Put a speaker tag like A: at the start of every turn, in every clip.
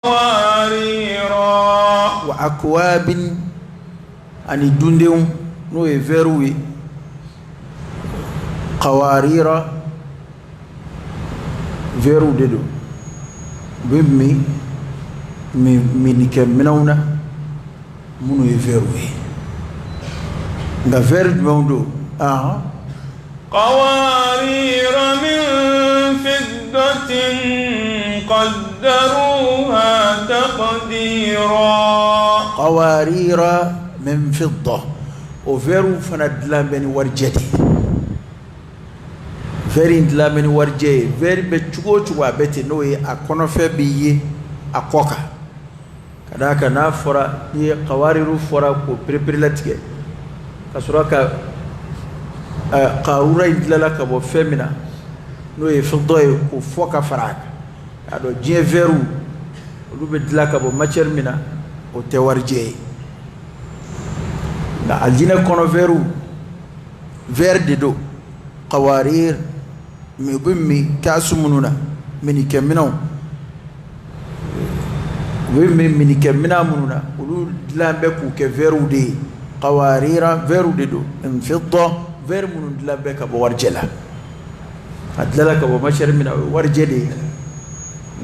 A: قواريرا
B: وأكواب أني دندهم نو يفروي قواريرا فيرو ددو بمي من كمنونا منو يفروي غفر موندو
A: قوارير من فضة قدروها تقديرا
B: قوارير من فضة وفيرو فندلا من ورجتي فيرين دلا من ورجي فيري بتشوكو تشوا بيتي نوي أكونو فبيه أكوكا كذاك نافورا هي قوارير فورا كو بريبريلاتيك كسراك قارورا يدلا كبو فيمنا نوي فضة كو فوكا فراك هذا جي فيرو لو بدلا كبو ماتشر منا o te warje na aljina kono veru verde do qawarir mi bimmi kasumununa mini kemino mini kemina mununa ulu lambe ku ke veru de qawarira veru de do en fidda ver munun lambe ka bo warjela adlala ka bo mashar mina warje de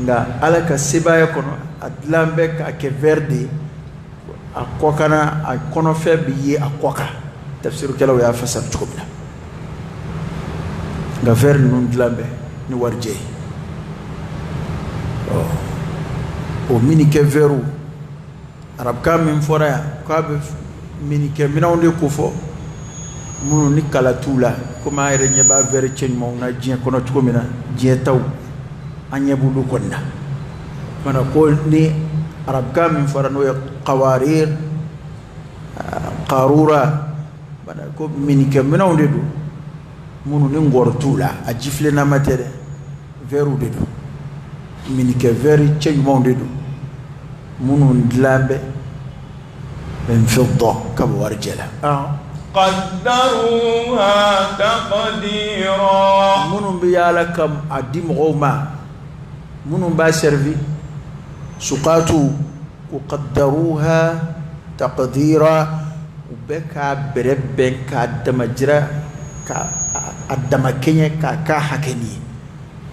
B: nga alaka sibaya kono adlambe ka ke verde akokana akono fe biye akoka tafsiru kala ya fasar tukumna nga verde nun dlambe ni warje o mini ke veru arab ka min fora ya ka be mini ke minawde ko fo munu ni kala tula kuma ere nyeba vere chen mo na jien kono tukumina jien taw anyebudu konna mana ko ni arab ka min fara no qawarir qarura mana ko min ke minawde do munu ni ngortula a jifle na matere veru de do min ke veri chen mo de do munu ndlambe ben fidda ka warjala
A: قدروها تقديرا
B: منو بيالا كم أديم غوما منو با سيرفي سقاتو وقدروها تقديرا وبكا بربن كدمجرا كدمكيني كا حكني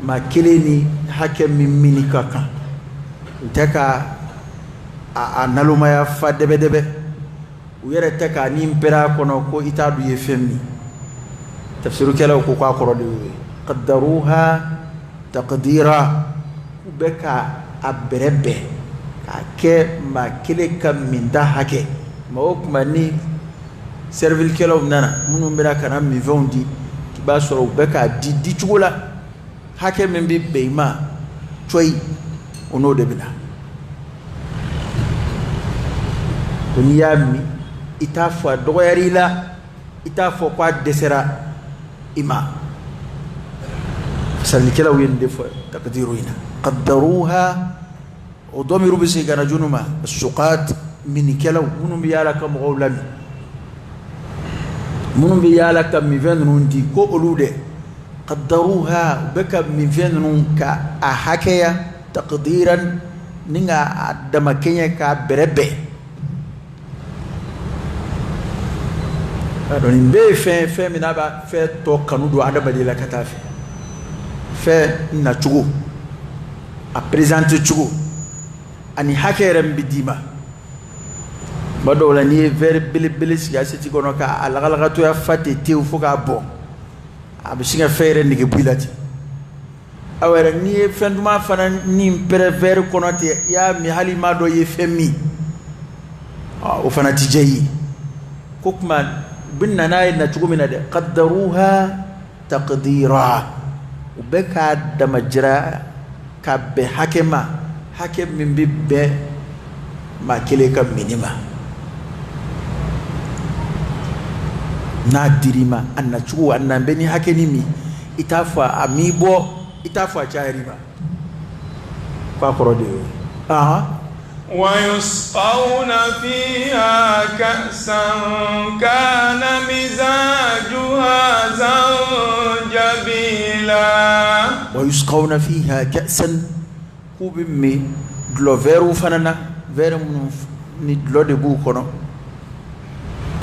B: ما كليني حكم مني كاكا تكا أنالو ما يفا دبه دبه ويرى تكا نيمبرا كونو كو إتادو يفهمني تفسيرو كلا وكو قاقرو قدروها تقديرا وبكا أبربه كي ما كلي كم من ده حكي ما وك مني سيرفيل كلا ومنانا منو مبرا كنا ميفون دي كباسو وبكا دي تقولا حكي من بي بيما توي ونو دبنا دنيا itafwa doyarila itafwa kwa desera ima فسالكلا ويندف تقديرنا قدروها وضمروا بسي كان جنما السقات من كلو منو بيالك مغولم منو بيالك ميفن نوندي كو اولوده قدروها بك ميفن نون كا احكيا تقديرا نيغا دمكينيا كا بربه adoni be fe minaba fe to kanudo adabali la katafe fe na chugo a présenter chugo ani hakerem bidima badola ni ver bil siyasi gono ka alagalaga to ya fate te fuka bo abishinga fere nige bilati awere ni fenduma fana ni prever konote ya mi halima do ye femi o fana tijeyi kokman binna nayi na tugumina de qaddaruha taqdira ubeka damajra kabbe hakema hakem min bibbe ma kele kam minima na dirima anna tugu anna beni hakenimi itafa amibo itafa charima kwa korode
A: ويسقون فيها كأسا كان مزاجها زنجبيلا
B: ويسقون فيها كأسا كوبمي dlo veru fanana veru ni dlo de bu kono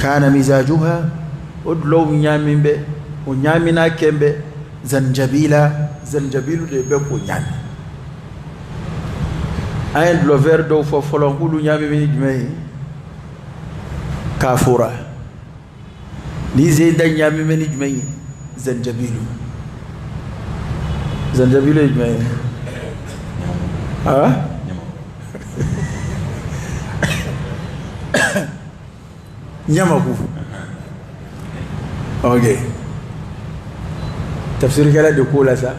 B: kana mizajuha udlo nyamimbe o nyamina kembe zanjabilu de be ko nyami ay dlo ver do fo folon hulu nyami mi dmay kafura ni zeyda nyami mi dmay zanjabilu dmay nyamaku okay tafsir kala de ko la sa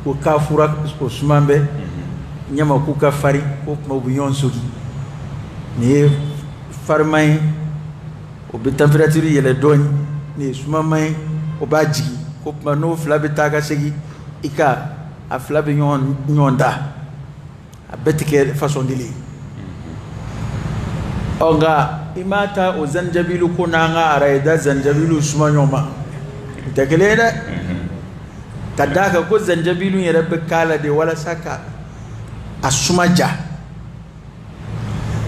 B: ko kafura ko sumambe nyamaku ka fari ko mabuyon sugi ni farmay o be temperature yele doñ ni sumamay o baji ko mano flabe taga segi ika a flabe nyonda a betike façon dili onga imata o zanjabilu kunanga araida zanjabilu suma nyoma tekeleda kadaka ko zanjabilu yere be kala de wala saka asumaja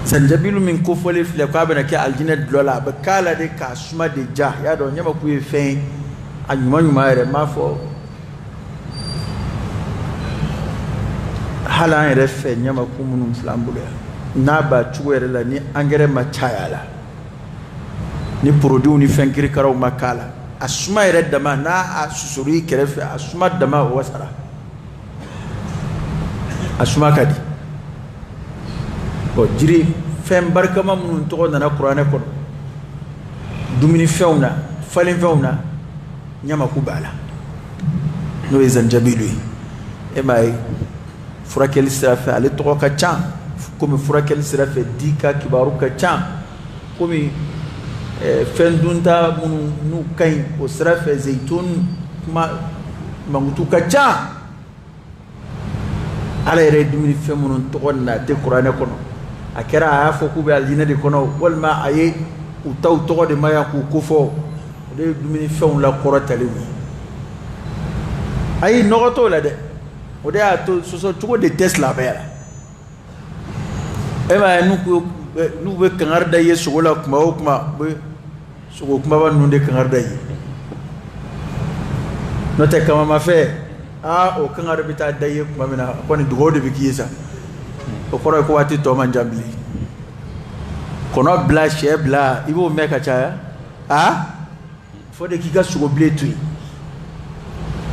B: zanjabilu min ko fole fle ko abana ke aljina dola be kala de ka suma de ja ya do nyama ku fe anyuma yere mafo hala yere fe nyama ku munum flambule na ba chuwere la ni engrais machaya la ni produit ni fenkiri karaw makala asuma yere dama na asusuri kerefe asuma dama wasara asuma kadi ko jiri fem barkama mun to na qur'ane ko dumini fewna falin fewna nyama kubala no zanjabilu e mai furakel sirafa ale to ka chan comme furakel sirafa dika kibaru ka chan comme fendunta mun nu kay o sirafa zaytun ma mangutu ka chan ala yere dumini femunun to na te qur'ane kono akera afo ku be aljina de kono wal ma aye u taw to de maya ku kufo de dumini femun la qur'atali ay nogoto la de o de ato so to de tesla bela e ma nu be kangar da yesu wala kuma be so kuma ba nu de kangar da yi no te kama ma fe o kangar bita da yi kuma mina ko ni dugo de bikiyesa o koro ko wati to man jambli kono bla che bla ibo meka cha fo de kika sugo ble tu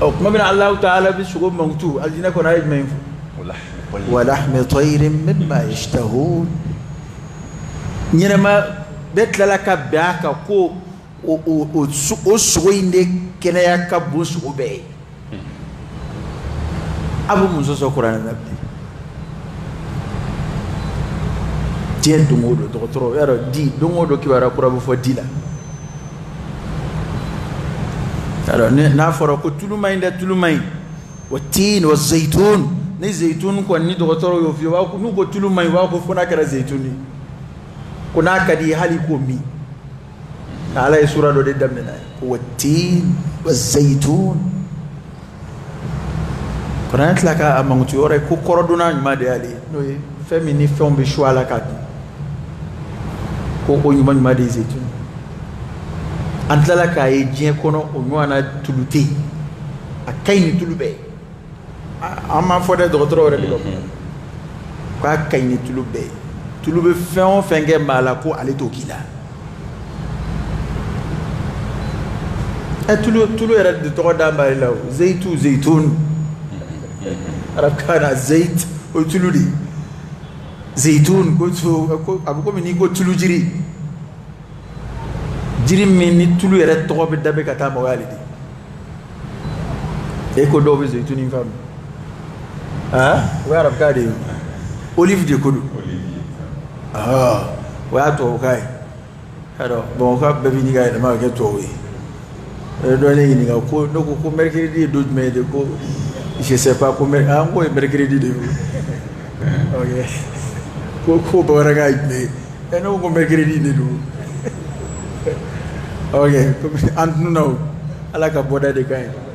B: o kuma mina allah taala bi sugo mangtu aljina ko nayi men ولحم طير مما يشتهون نيما بيت لك باكا كو او سوينده كنيا كبو سوبي ابو موسى سوكران نبي تي دومودو دوترو يارو دي دومودو كبارا كورابو فديلا يارو نافورو كو تولوماي والتين والزيتون ni zaitun ko ni docteur yo fi wa ko nu ko tulu mai wa ko funa kara zaituni kuna kadi hali ko mi ala sura do de damena wattin wazaitun kuna tlaka amangutu ore ko koroduna ma de ali no femini fombe shwala kadi ko nyuma ma de zaitun antala ka e jien kono o nwana tuluti akaini tulube ama fode docteur re digo ko kayni tulube fon fenge mala ko ale to kila tulu era de to da mala zaytun arab kana zayt o tuludi zaytun ko abu ko ni ko tulu jiri min ni tulu era to be dabe kata mo walidi e ko do be zaytun in fam where I've got him olive de kudu where to kai hello bon ka baby ni ga ma get to we do le ni ga ko no ko mercredi do me de ko je sais pas ko mercredi de ok ko bora ga me e no ko mercredi de do ok and no ala ka boda de kai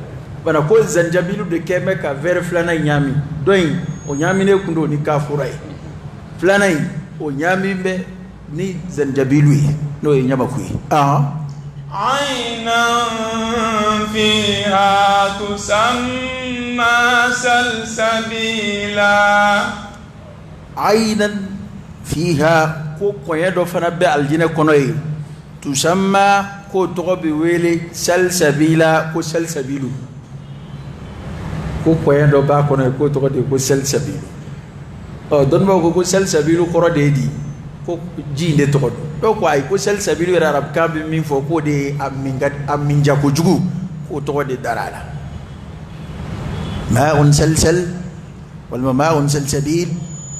B: bana ko zanjabilu de keme ka verre flana nyami doin o nyami ne kundo ni kafurai filanan o ɲamin bɛ ni zanjabilu ye n'o ye ɲamaku ye
A: عينا فيها تسمى سلسبيلا
B: عينا فيها ko kɔɲɛ dɔ fana bɛ aljinɛ kɔnɔ ye tusamma ko tɔgɔ bɛ wele salsabila ko salsabilu ko kɔɲɛ dɔ b'a kɔnɔ ye ko tɔgɔ de ko salsabilu dɔnnibaw ko salsabilu kɔrɔ de ye di ko ji in de tɔgɔ don dɔw ko ayi ko salsabilu yɛrɛ arabukan bɛ min fɔ k'o de ye a minja kojugu k'o tɔgɔ de dara a la ma'un salsal walima ma'un salsabil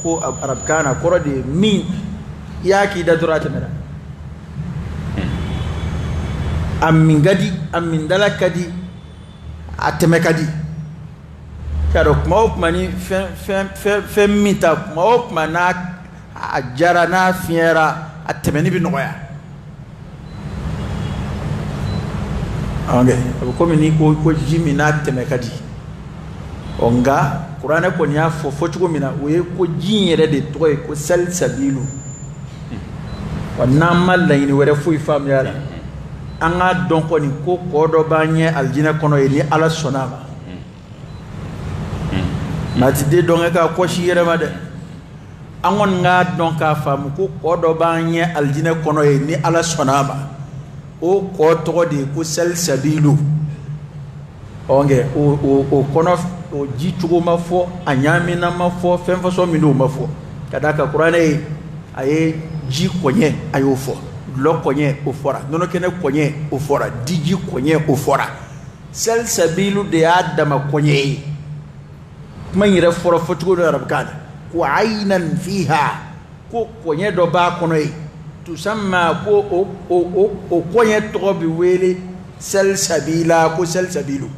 B: ko arabukan na kɔrɔ de ye min i y'a k'i da dɔrɔn a tɛmɛna a min ka di a min dala ka di a tɛmɛ ka di k'a dɔn kuma o kuma ni fɛn min ta kuma o kuma n'a a jara n'a fiɲɛra a tɛmɛni bɛ nɔgɔya a bɛ komi ni ko ji min n'a tɛmɛ ka di nka kuranɛ kɔni y'a fɔ cogo min na o ye ko ji in yɛrɛ de tɔgɔ ye ko salsabilu wa n'an ma laɲini wɛrɛ foyi faamuya la an k'a dɔn kɔni ko kɔ dɔ b'an ɲɛ alijinɛ kɔnɔ ye ni ala sɔnna a ma nka a ti den dɔn k'a kɔsi yɛrɛ ma dɛ an kɔni k'a dɔn k'a faamu ko kɔ dɔ b'an ɲɛ alijinɛ kɔnɔ ye ni ala sɔnna a ma o kɔ tɔgɔ de ye ko salsabilu nka o kɔnɔ o ji cogo ma fɔ a ɲaamina ma fɔ fɛn fasɔn min o ma fɔ ka d'a kan kuranɛ ye a ye ji kɔɲɛ a y'o fɔ gulɔ kɔɲɛ o fɔra nɔnɔkɛnɛ kɔɲɛ o fɔra diji kɔɲɛ o fɔra salsabilu de y'a dama kɔɲɛ ye kuma in yɛrɛ fɔra fɔcogo dɔ arabukan na ko aynan fiha ko kɔɲɛ dɔ b'a kɔnɔ ye tusamma ko o kɔɲɛ tɔgɔ bɛ wele salsabila ko salsabilu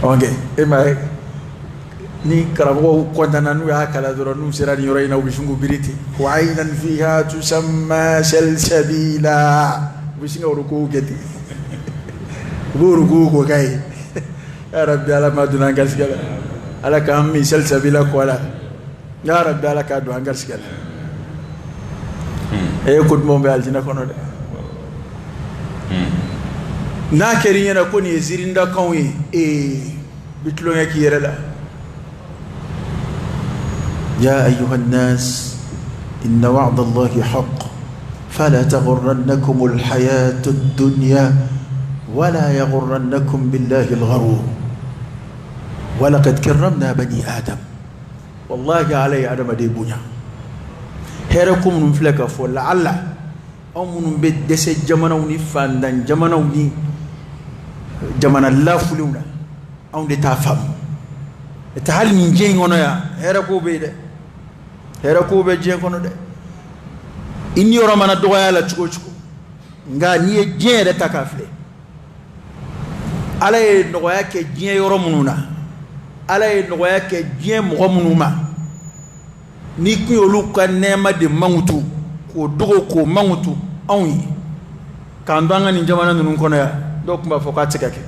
B: ok e ma ye ni karamɔgɔw kɔntana n'u y'a kala dɔrɔn n'u sera nin yɔrɔ in na u bɛ sin k'u biri ten ko aynan fiha tusamma salsabila u bɛ sin ka rukuw kɛ ten u b'o rukuw k'o k'a ye ya rabbi ala ma donna an garisɛgɛ la ala k'an min salsabila kɔ la ya rabbi ala k'a don an garisɛgɛ la e ye ko dumanw bɛ alijinɛ kɔnɔ dɛ n'a kɛra i ɲɛna ko nin ye zirindakanw ye bi tulonkɛ k'i yɛrɛ la يا أيها الناس إن وعد الله حق فلا تغرنكم الحياة الدنيا ولا يغرنكم بالله الغرور ولقد كرمنا بني آدم والله علي آدم دي بنيا هيركم من فلك فلعل أو من بدس جمانوني فاندان جمانوني جمان الله فلونا أو لتفهم تعال من جين هنا يا هيركو بيد هيركو بيجين هنا ده إني ورمانا دعاء لا تشكو تشكو nga ni ye diɲɛ yɛrɛ ta k'a filɛ ala ye nɔgɔya kɛ diɲɛ yɔrɔ minnu na ala ye nɔgɔya kɛ diɲɛ mɔgɔ minnu ma ni kun y'olu ka nɛɛma de mankutu k'o dogo k'o mankutu anw ye k'an to an ka nin jamana ninnu kɔnɔ yan dɔw tun b'a fɔ k'a tɛ ka kɛ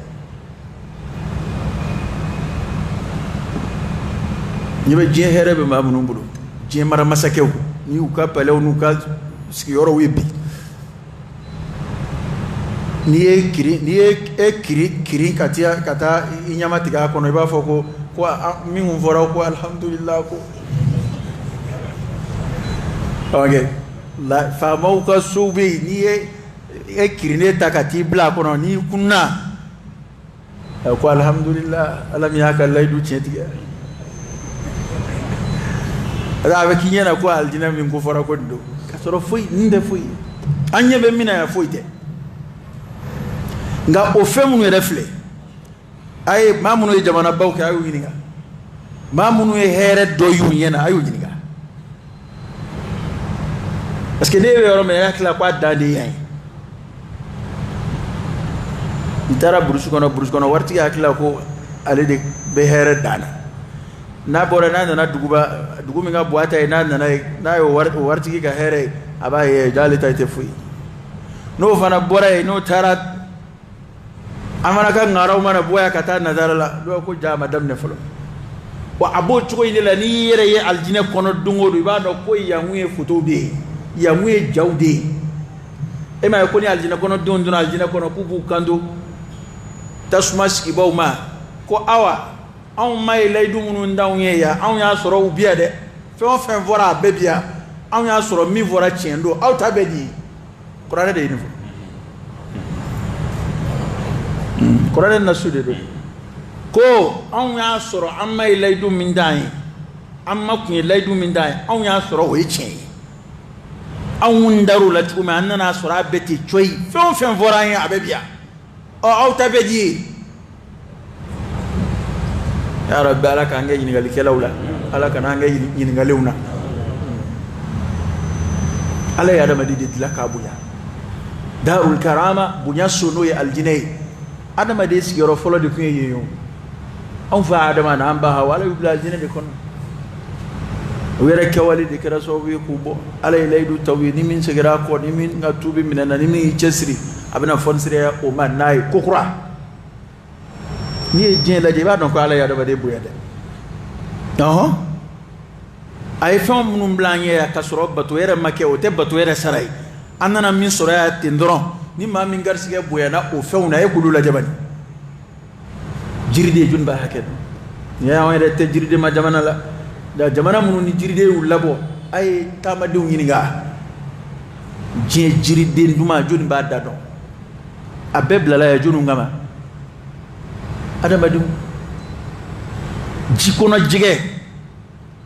B: ɲɛ bɛ diɲɛ hɛrɛ bɛ maa minnu bolo diɲɛ maramasakɛw ni y'u ka palɛw n'u ka sigiyɔrɔw ye bi n'i ye kirin ka taa i ɲama tigɛ a kɔnɔ i b'a fɔ ko min kun fɔra ko alhamdulillah ko faamaw ka sow bɛ yen n'i ye kirinen ta ka t'i bila a kɔnɔ n'i kunna ko alhamdulillah ala min y'a ka layidu tiɲɛ tigɛ a bɛ k'i ɲɛna ko alijinɛ min ko fɔra ko nin don ka sɔrɔ foyi nin tɛ foyi an ɲɛ bɛ min na yan foyi tɛ nka o fɛn minnu yɛrɛ filɛ a ye maa minnu ye jamanabaw kɛ a y'u ɲininka maa minnu ye hɛrɛ dɔ y'u ɲɛna a y'u ɲininka parce que ne bɛ yɔrɔ min na e hakili la ko a dan de ye yan ye i taara burusi kɔnɔ waritigi hakili la ko ale de bɛ hɛrɛ dan na n'a bɔra n'a nana dugu min ka bon a ta ye n'a nana ye n'a ye o waritigi ka hɛrɛ ye a b'a ye jaa ta tɛ foyi n'o fana bɔra ye n'o taara an fana ka ŋaraw mana bɔ yan ka taa nazara la dɔw ko jaa ma daminɛ fɔlɔ wa abo cogo ile la ni yere ye aljina kono dungo do ba do ko yanwe photo be yanwe jawde e ma ko ni aljina kono don aljina kono pupu kando tasmas ibawma ko awa on may laydu munu ndaw ya on ya soro ubia de fe on fen vora bebia on ya soro mi vora tiendo aw tabedi qur'an de ni qur'an na sude do ko on ya soro an may laydu min dai amma kun laydu min dai on ya soro we chen an ndaru la tuma annana soro beti choi fe on fen vora ya abebia o aw tabedi ya rabbi ala ka ngai yingali kelawla ala ka ngai yingalewna ala ya da madidi tilaka buya darul karama bunya sono ya aljinay adama de sigoro folo de kuye yeyo on fa adama na amba ha wala yubla aljinay de kon were kewali de kera so wi kubo ala laydu tawini min sigira ko ni min ngatubi minana ni min chesri abana fonsire o man nay kokura ni jien la jeba donc ala ya da de buya de ay fam num blanye ya kasro batu yere make o te batu yere saray anana min sura tindron ni ma min garsige buya na o fewna e kulu la jabani jiride jun ba haket ya wa de te jiride ma jamana la da jamana munu ni jiride ulabo ay tamade nyiniga jien jiride nduma jun ba dado abebla la ya junu ngama adamadu jikono jige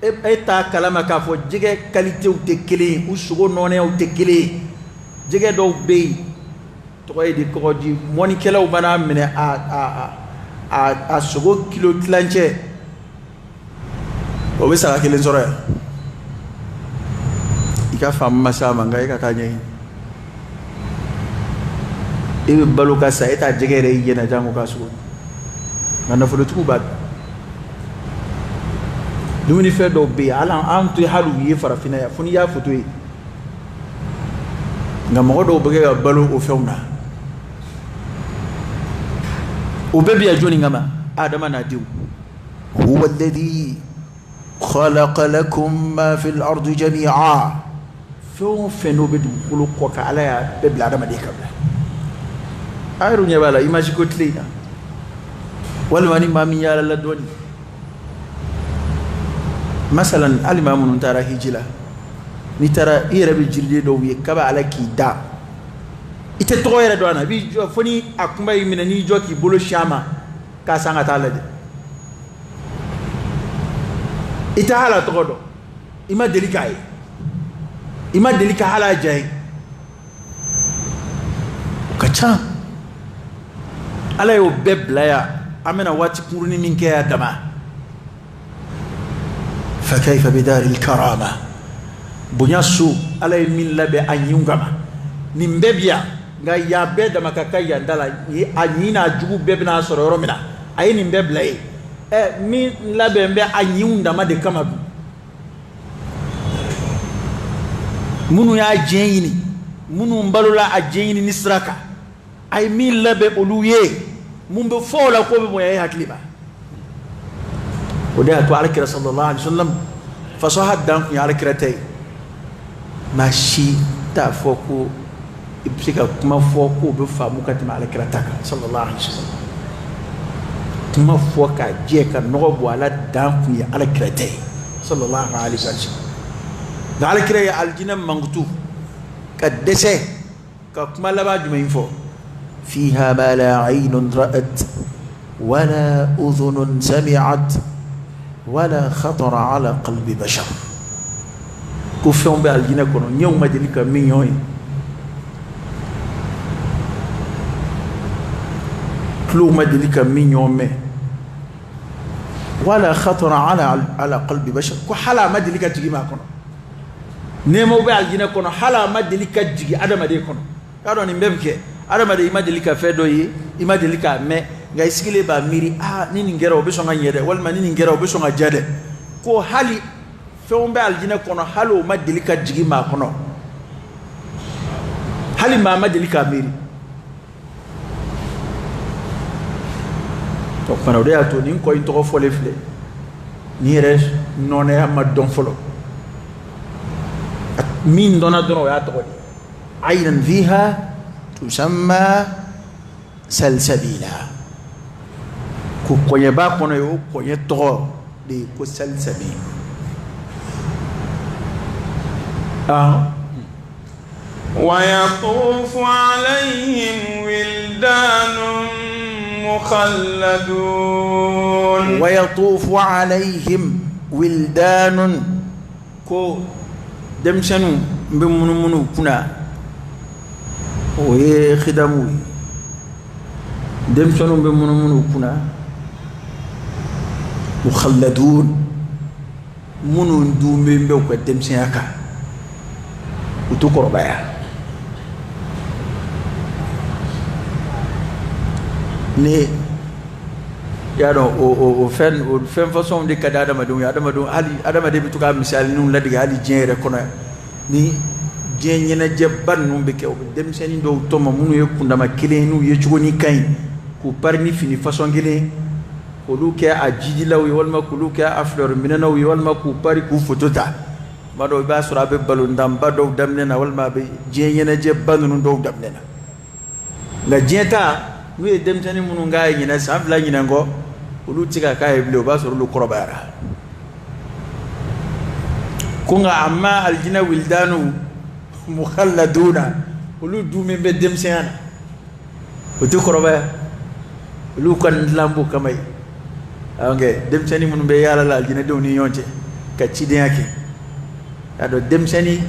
B: e ta kalama ka fo jige qualité ou te kele ou sugo noné ou te kele jige do be to ko di ko di moni kela u bana mine a sugo kilo tlanche o be sara kelen soro ika fam masama ngai ka kanye e baluka sa eta jige re yena jango ka sugo na folo tuba dumuni fe do be ala antu halu yi farafina ya funi ya futu yi ngam do be ga balu o fewna o be biya joni ngama adama na diw huwa alladhi khalaqa lakum ma fil ardi jami'a fenu be du kulu ko ka ala ya be bla adama de kabla ayru nyabala image ko tlina walwani mami yala la doni masalan alimamu ntara hijila ni tara ire bi jirde do wi kaba ala ki da ite to yere do na bi jo foni akumba yimina ni jo ki bolo shama ka sanga tala de ita hala to do ima delika hala jay kacha ala yo beblaya amena wati kuruni minke ya dama فكيف بدار الكرامة بنياسو على من لبي أنيونغما نمبيا غايا بيدا مكاكايا دالا أنينا جوب بيبنا سرورمنا أي نمبيا من لبي مبي أنيون دما دي كما منو يا جيني منو مبالولا أجيني نسراكا أي من لبي أولوية من بفولا كوبي مويا هاتليبا وده على كرة صلى الله عليه وسلم فصاحب دانك على كرتي ماشي تفوقو يبسيك كما فوقو بفهمو كتم على كرتك صلى الله عليه وسلم كما فوقا جيكا نغب على دانك على كرتي صلى الله عليه وسلم على كرة على الجنة منغتو كدسة كما لما جمعين فوق فيها ما لا عين رأت ولا أذن سمعت ولا خطر على قلب بشر كفهم بالجنة كنون يوم مجلك من يوم كلو مجلك من يوم ولا خطر على قلب بشر كحلا مجلك تجي ما كنون نمو بالجنة كنون حلا مجلك تجي أدم دي كنون كانوا نمبك أدم دي مجلك فدوي مجلك ما nga isikile ba miri nini ngera obesonga nyede walma nini ngera obesonga jade ko hali feumbe aljina kono halo madilika jigima kono hali ma madilika miri to para ode ato nin ko into fo lefle نيرش نونيا ما دون فلو مين دونا درو يا تقولي عينا فيها تسمى سلسبيلا كوني با كوني يو كوني تغو دي كو سلسبيل
A: ويطوف عليهم ولدان مخلدون
B: ويطوف عليهم ولدان كو دمسنو بمنو كنا وي خدمو دمسنو بمنو كنا مخلدون منو دومي مبوك دمسياكا وتقرب يا ni yaro o fen façon de kada adama ali adama de bituka misal nun la diga ali jere kono ni jenyena jebban num be kew dem seni do toma munu yekunda ma kilenu ye jugoni kay ku parni fini façon gele ko lu ke a jiji lawi walma ku lu ke a fleur minana wi walma ku pari ku fotota mado ba sura be balu ndam ba do damnena walma be jenyena jebban nun do damnena la jeta we dem tani munu ngaay ñina sam la ñina ngo ulu tika kay blo ba suru lu korobara kunga amma aljina wildanu mukhalladuna ulu dume be dem seyana utu koroba ulu kan lambu kamay ange dem tani munu be yala la aljina do ni yonte ka ci de yake ado dem tani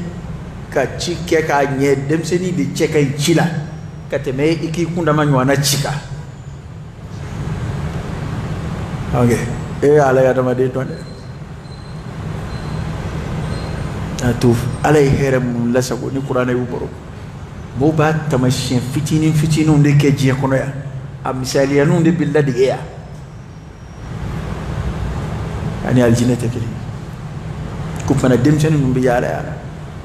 B: ka ci ke ka nye dem tani de cekay ci la kateme iki kunda manywana chika okay ala ya dama de tonde atuf ala herem la sago ni qur'ana yu boro bo ba tamashin fitinin de ke je kono ya am misaliya nun de billadi ya ani aljinata kili ku fana dem tan nun bi yala yala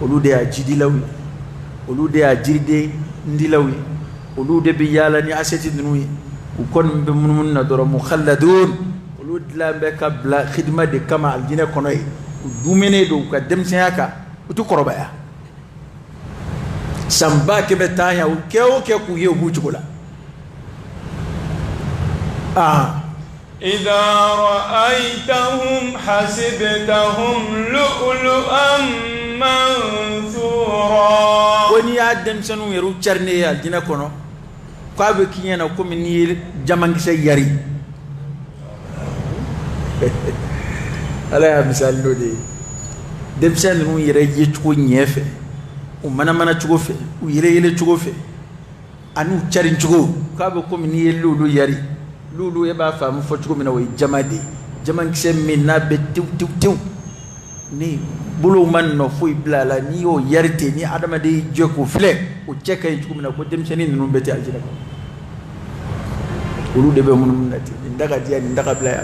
B: olude ya jidilawi olude ya jirde ndilawi ولود بيالا ني اسيتي نوي وكون بمن ندور مخلدون ولود لا بكبلا خدمه دي كما الجنه كونوي دوميني دو كدم سياكا وتو كروبايا سامبا كبتايا وكيو كيكو يوبو تشولا
A: إذا رأيتهم حسبتهم لؤلؤا منثورا
B: وني ادم سنو يرو تشرني الجنه كونو kwabe kinyana ko min ni jamangi se yari ala ya misal no de dem sen mu yere ye chuko nyefe o mana chuko fe o yele chuko fe anu chari chuko kwabe ko min ni lulu yari lulu e ba fa mu fo chuko mina way jamadi jamangi se min na be tiu ni bulu man no fu blala ni o yarite ni adama de jeko fle o cheka chuko mina ko dem sen ni no beti aljina ulu debe mun nati ndaga dia ndaga bla ya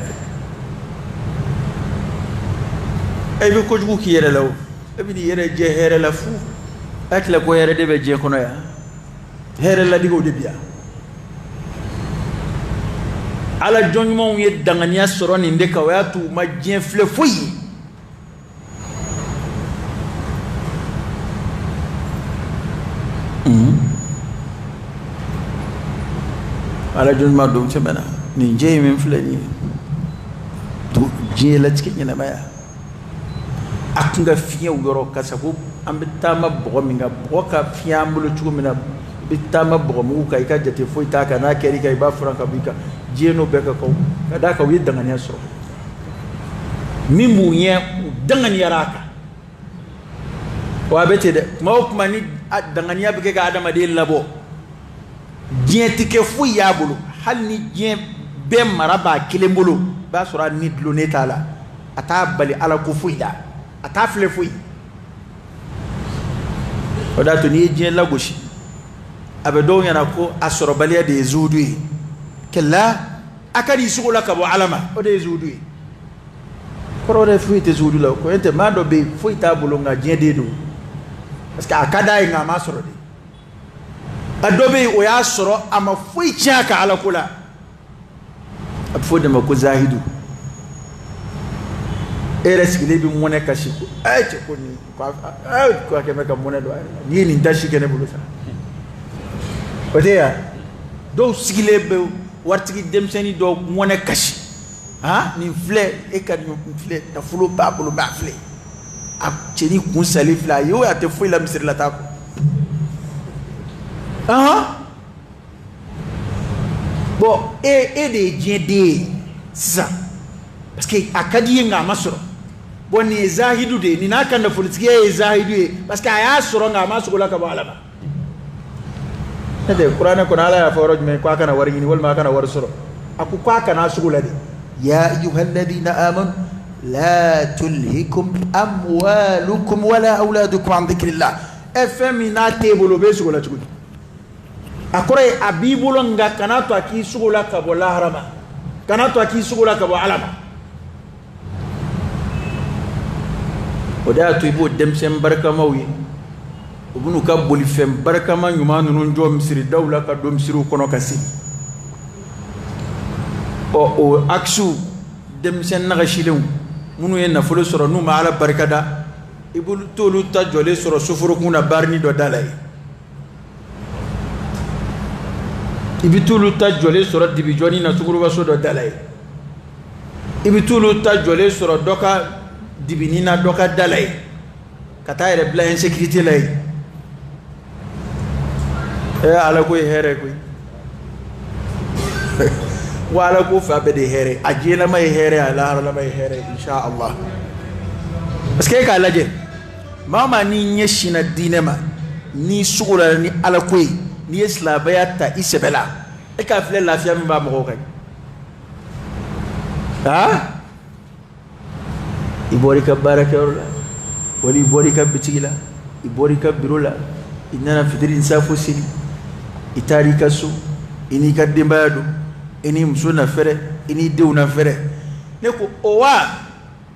B: ay be ko jugu ki yere law abi di yere je here la fu akla ko yere debe je kono ya here la digo de biya ala jonmo ye dangania soro ni ndeka watu ma je fle fuyi ala jun ma dum cebana ni je min flani to je la cikin yana baya akunga fiya yoro kasabu ambitama bogo minga boka fiya mbulu chugo mina bitama bogo mu kai ka jate foi ta kana keri kai ba franka bika je no beka ko kada ka wi danganya so mimbu nye danganya raka wa bete de ma ni danganya bike ga adama de labo dien tike fu yabulu hal ni dien be maraba kilembulu ba sura ni dlone tala ata bali ala ku fu ya ata fle fu oda to ni dien la goshi abedo yana ko asoro bali de zudu kella akadi sugula ka bo alama o de zudu ko de fu te zudu la ko ente ma do be fu ta bulu nga dien de do parce que akada nga ma soro de adobe o ya soro ama foi chaka ala kula afode mako zahidu ere sigile bi mɔnɛ kasi ko cɛ ko ni ko a kɛmɛ ka mɔnɛ don ni ye nin da si kɛ ne bolo sa o tɛ ya dɔw sigilen bɛ waritigi denmisɛnnin dɔw mɔnɛ kasi nin filɛ e ka nin filɛ nafolo b'a bolo b'a filɛ a cɛnin kun sali filɛ a ye o a tɛ foyi la misiri la t'a kɔ bon e de ye diɲɛ den ye sisan parce que a ka di ye nka a ma sɔrɔ bon nin ye zahidu de ye nin n'a ka nafolotigiya ye zahidu ye parce que a y'a sɔrɔ nka a ma sogo la ka bɔ ala ma n'o tɛ kuranɛ kɔnɔ ala y'a fɔ yɔrɔ jumɛn k'a kana wari ɲini walima a kana wari sɔrɔ a ko k'a kana sogo la de ya ayyuhalladhina amanu la tulhikum amwalukum wala awladukum an dhikrillah fɛn min n'a t'e bolo o b'e sogo la cogo di a kɔrɔ ye a b'i bolo nka kana to a k'i sogo la ka bɔ lahara ma kana to a k'i sogo la ka bɔ ala ma o de y'a to i b'o denmisɛn barikamaw ye u bɛn'u ka bolifɛn barikama ɲuman ninnu jɔ misiridaw la ka don misiriw kɔnɔ ka se o akisiw denmisɛn nagasilenw minnu ye nafolo sɔrɔ n'u ma ala barikada i b'olu t'olu ta jɔlen sɔrɔ soforokun na barini dɔ da la ye i bɛ t'olu ta jɔlen sɔrɔ dibijɔni na sugurubaso dɔ da la ye i bɛ t'olu ta jɔlen sɔrɔ dɔ ka dibini na dɔ ka da la ye ka taa yɛrɛ bila insécurité la ye ala ko ye hɛrɛ koyi wa ala ko fa bɛɛ de ye hɛrɛ a diɲɛlama ye hɛrɛ a laharalama ye hɛrɛ insha Allah parce que e k'a lajɛ maa o maa n'i ɲɛsinna diinɛ ma n'i sugu la ni ala ko ye n'i ye silamɛya ta i sɛbɛ la e k'a filɛ lafiya min b'a mɔgɔw kan i bɔra i ka baarakɛyɔrɔ la wala i bɔra i ka bitigi la i bɔra i ka biro la i nana fitiri ni safo seli i taara i ka so i n'i ka denbaya don i n'i muso na fɛrɛ i n'i denw na fɛrɛ ne ko o wa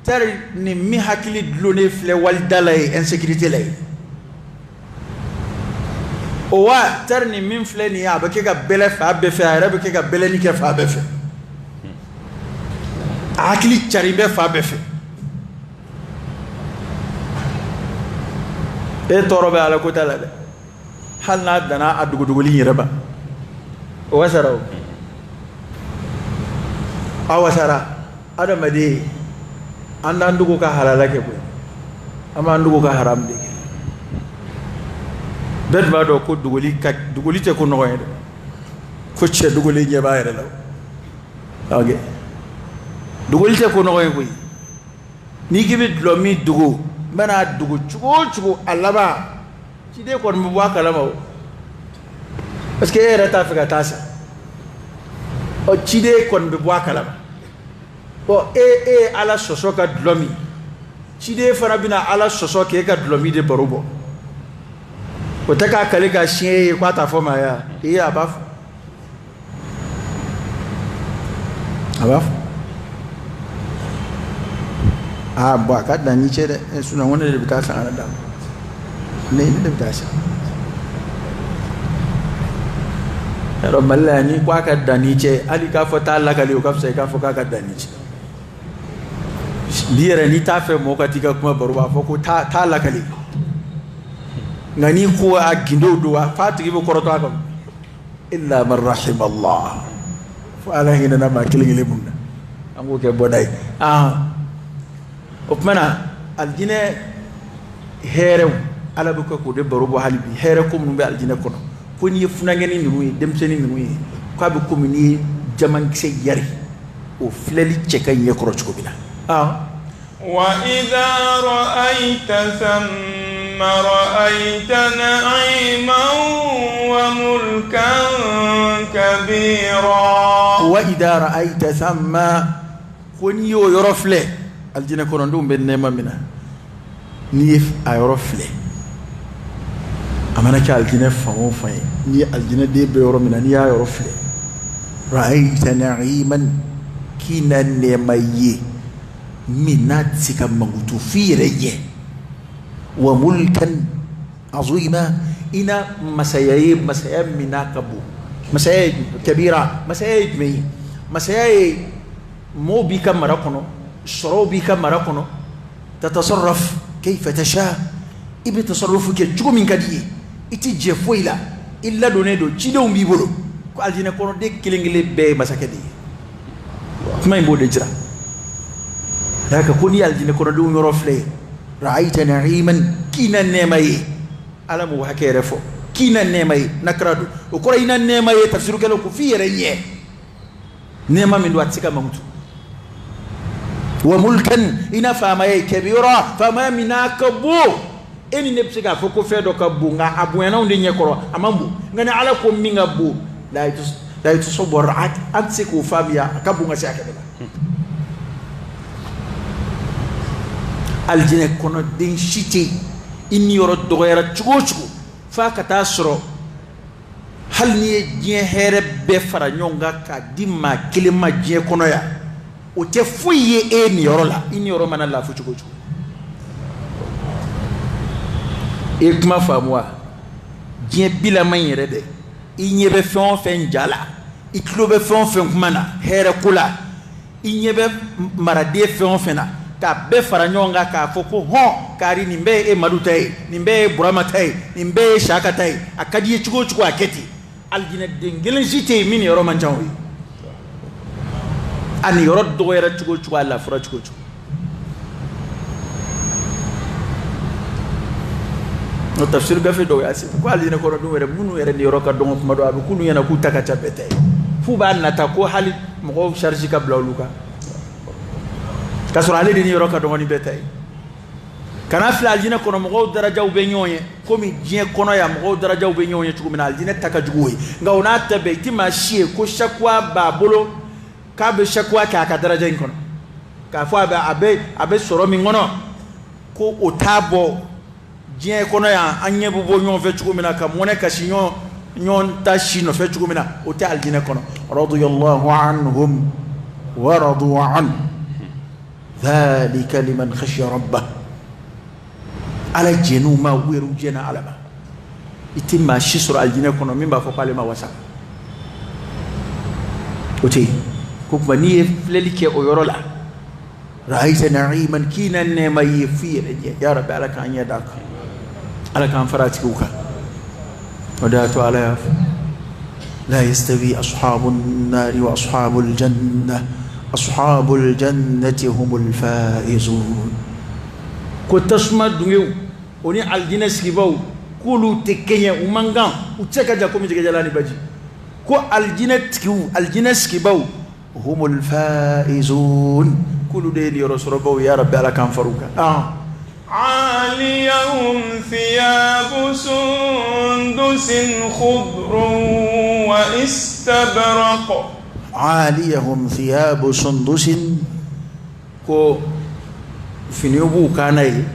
B: tari nin min hakili dulonnen filɛ walida la ye insécurité la ye o wa tari nin min filɛ nin ye a bɛ kɛ ka bɛlɛ fɛ a bɛɛ fɛ a yɛrɛ bɛ kɛ ka bɛlɛni kɛ fa bɛɛ fɛ a hakili cari bɛ fa bɛɛ fɛ e tɔɔrɔ bɛ ala ko t'a la dɛ hali n'a danna a duguduguli yɛrɛ ba o wasara o a wasara adamaden an t'an dogo ka halala kɛ koyi an b'an dogo ka haram de kɛ bɛɛ tun b'a dɔn ko duguli tɛ ko nɔgɔ ye dɛ ko cɛ dogolen ɲɛ b'a yɛrɛ la ok duguli tɛ ko nɔgɔ ye koyi n'i k'i bɛ dulɔ min dogo n bɛna dogo cogo o cogo a laban ciden kɔni bɛ bɔ a kalama o parce que e yɛrɛ t'a fɛ ka taa sa ɔ ciden kɔni bɛ bɔ a kalama bon e ye ala sɔsɔ ka dulɔ min ciden fana bɛna ala sɔsɔ k'e ka dulɔ min de baro bɔ o tɛ k'a kale ka siɲɛ ye k'a t'a fɔ maa ye a b'a fɔ a b'a fɔ bon a ka dan ni cɛ dɛ sinon ko ne de bɛ taa san ka na d'a ma ne de bɛ taa san yɔrɔ Mali la yan n'i ko a ka dan ni cɛ hali k'a fɔ taa lakali o ka fisa i k'a fɔ k'a ka dan ni cɛ n'i yɛrɛ n'i t'a fɛ mɔgɔ ka t'i ka kuma baro b'a fɔ ko taa lakali nka n'i ko a gindow don a f'a tigi bɛ kɔrɔtɔ a kan illa man rahim Allah fo ala hinɛna maa kelen kelen mun na an k'o kɛ bɔda ye o tuma na alijinɛ hɛrɛw ala bɛ kɛ k'o de baro bɔ hali bi hɛrɛ ko minnu bɛ alijinɛ kɔnɔ ko n'i ye funankɛni ninnu ye denmisɛnnin ninnu ye k'a bɛ komi n'i ye jamankisɛ yari o filɛli cɛ ka ɲɛ kɔrɔ cogo min na
A: وإذا رأيت ثم رأيت نعيما وملكا كبيرا
B: وإذا رأيت ثم كن يرفله الجنة كرندون بالنعمة منها نيف أيرفله أما نك الجنة فهو فين ني الجنة دي بيرو منها ني أيرفله رأيت نعيما كنا نعمي minat sika mangutu fireye wa mulkan azima ina masaya minakabu masaya kabira masaya jumɛn masaya mo bi ka mara kɔnɔ sorobi ka marakono tatasarraf kayfa tasha ibi tasarrufu ke jugo min kadi iti je foila illa donné do ci do mbi bolo ko aljina kono de kilingile be masakedi kuma imbo de jira daga koni aljina kono do ngoro fle ra'aita na'iman kina nemayi alamu hakere fo kina nemayi nakradu o ko ina nemayi tafsiru kala ko fi renye nema min wat sika mamutu wa mulkan ina fama ye kabira fama minakabu eni nepsika foko fedo kabu nga abuena unde nyekoro amambu ngani ala ko minga bu la itusobor at siku famia kabu nga siaka bela aljine kono din shiti inni yoro dogoyara chugo fa kata soro hal ni je here be fara nyonga ka dimma kilima je kono ya o te fuye eni yoro la inni yoro mana la fu chugo e kuma famwa je bila man yere de inyebe fon fen jala iklobe fon fen kumana here kula inyebe marade fon fena ka be fara nyonga ka foko ho kari nimbe e madutay nimbe buramatay nimbe shakatay akadi chugo aketi aljina dengelen jite min yoro manjawi ani yoro do yera chugo ala fura chugo no tafsir gafe do yasi ko aljina ko do were munu yere ni yoro ka do ko mado abu kunu yana ku takata betay fu ba na ta ko hali mo charge ka blawluka kasoro ale ni yoro ka do ni betay kana fil aljina kono mo daraja ube nyonye komi je kono ya mo daraja ube nyonye tukumina aljina takajuwe nga onata be tima shie ko shakwa babolo ka be shakwa ka daraja inkono ka fo abe soro mi ngono ko otabo je kono ya anye bubo nyon fe tukumina ka mone ka shinyo nyon tashi no fe tukumina ota aljina kono radiyallahu anhum wa radu an dhalika liman khashiya rabbah ala jenu ma weru jena alama itimma shisro aljina kono mimba fo pale ma wasa oti ko bani flelike o yorola ra'aita na'iman kina nema yifi ya rabbi ala kan yadak ala kan farati kuka wadatu ala la yastawi ashabun nari wa ashabul jannati humul faizun ko tasma dungew oni aljina skibau kulu tekenya umanga uteka ja komi jalani baji ko aljina skibau humul faizun kulu de ni rasulullah ya rabbi ala kan faruka
A: aliyahum thiyabu sundusin khudrun wa istabraq
B: aliyahum thiyabu sundusin ko finibu kanai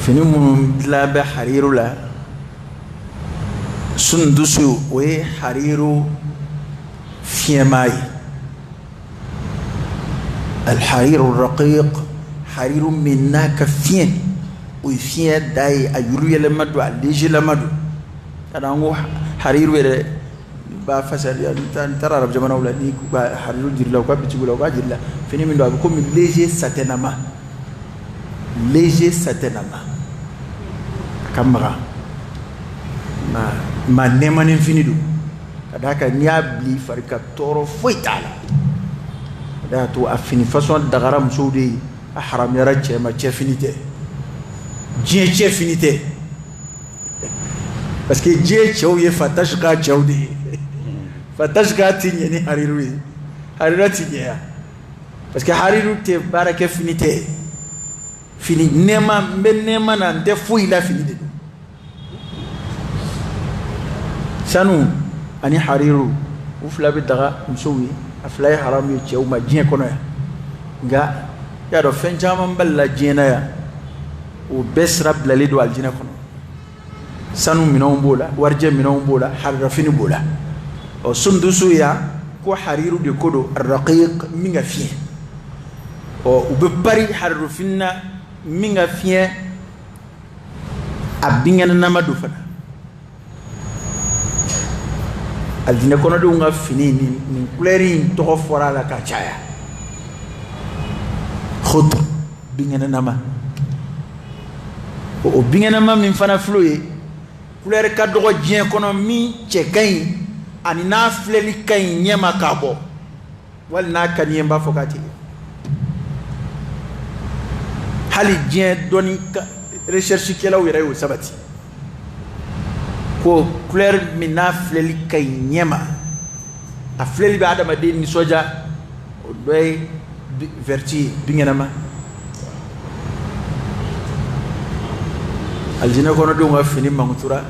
B: fini mun labe hariru la sundusu we hariru fiemai الحرير الرقيق حرير منا كفين وفين داي أيروي لمدو عليجي لمدو أنا هو حرير ولا بافسر يعني ترى رب جمانا ولا نيك حرير جرلا وكاب بتقول وكاب جرلا فيني من دو أبكم ليجي ساتنما كامرا ما نمان فيني دو كذاك نيابلي فريق تورو فويتالا da to afini façon dagara musudi haram yara chema chefinité je chefinité parce que je chew ye fatashka chewdi fatashka tinye ni hariru tinye parce que hariru te baraka finité fini nema menema na ndefu ila finité sanu ani hariru ufla bidaga musudi aflay haram yu ci uma jien kono ya nga ya do fen jaman balla jina ya o besrab la lido aljina kono sanu minon bola warje minon bola harrafini bola o sundusu ya ko hariru de kodo arraqiq minga fi o be bari harrufinna minga fi abingana namadu fana aljina kono do nga fini ni couleur in to fora la ka chaya khudr bingana nama o bingana nama min fana floye couleur ka dogo dien kono mi chekain ani na fleli kain nyema kabo wal na kanyemba fokati hali dien doni recherche kela o yere o sabati ko couleur min na fleli kain nyema a fleli ba adama de ni soja o doy verti bingana ma aljina kono do nga fini mangutura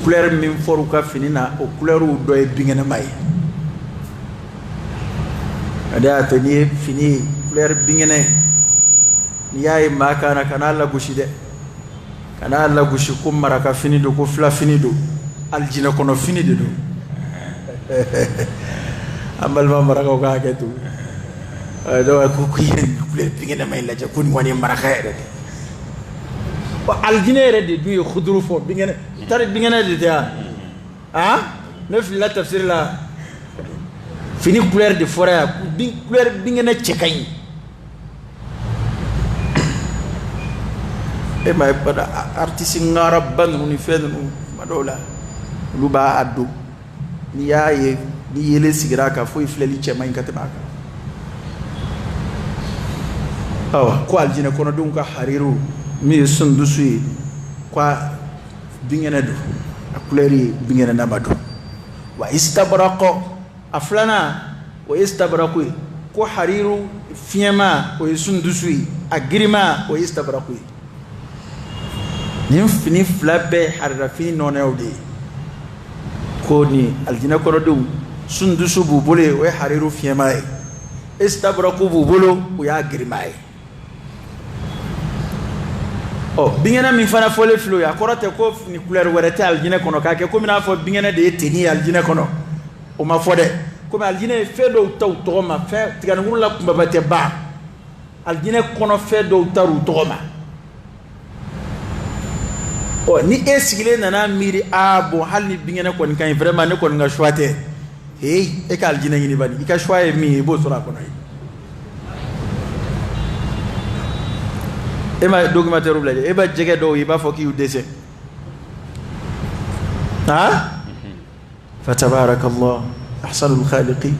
B: couleur min foru ka fini na o couleur u doy bingana may ada tani fini couleur bingana yaay makana kana la gushide kana la gushi kum maraka fini do ko fla fini do aljina kono fini de do amal ma maraka ko ka ketu do ko kuyen couleur bingana may la ja kun woni maraka ede aljina de du khudru fo bingana tar bingana de ta ah ne fi la tafsir la fini couleur de forêt couleur bingana chekay e may pada artiste ngara ban ni fednu madola lu ba addu ni yaye ni yele sigira ka fo ifleli chema inkatemaka awa ko aljina kono dum ka hariru mi sundusu kwa bingena do akuleri bingena namado wa istabraqo aflana wa istabraqu ko hariru fiema o sundusu agrima o istabraqu nim fini flabe harra fini nonewde ko ni aljina kono dum sundusu bubule o hariru fiema istabraqu bubulo o ya agrima oh bingena min fana fole flo ya korote ko ni couleur werete aljina kono ka ke ko mina fo bingena de teni aljina kono o ma fode ko aljina fe do taw to ma fe tigana ngul la kumba bate ba aljina kono fe do taru to ma oh ni esigile nana miri abo hal ni bingena kon kan vraiment ne kon nga choite hey e ka aljina ngini bani ka choye mi bo sura kono ema documentaire blade eba jege do yiba foki u dese ha fatabarakallah ahsanul khaliqin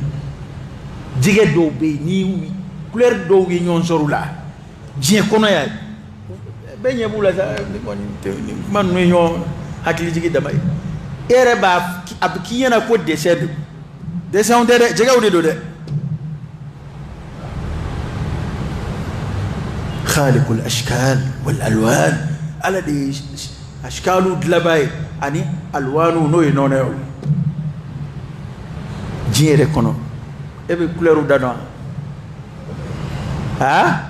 B: jege do be ni couleur do yi ñon sorula jien kono ya be ñebula sa man no ñoo hakili jigi damay ere ba ab ki yana ko dese on de jege u de do de خالق الأشكال والألوان الذي أشكاله دلباي أني ألوانه نوي نونيو جيري كونو إبي كوليرو دانوا ها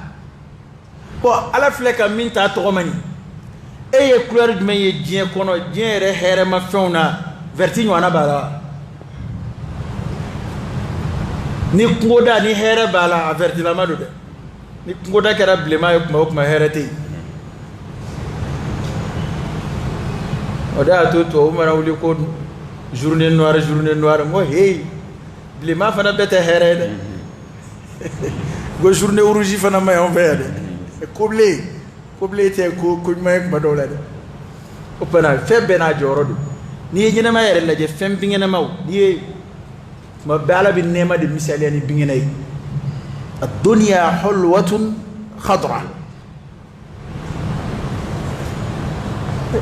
B: بو على فلك من تاتوماني أي كوليرو دمي جين كونو جيري هيري ما فيونا فيرتينيو أنا بالا ni kungoda ni here bala avertila madude ni kungoda kera blema yo kuma herete oda to umara wuli ko journée noire mo hey blema fana bete herede go journée rouge fana may on verde koble te ko may ma dola de opana febbe na jorodo ni nyina ma yere la je fembi ngena maw ni ما بعلا بالنعمة المثال يعني بيني الدنيا حلوة خضراء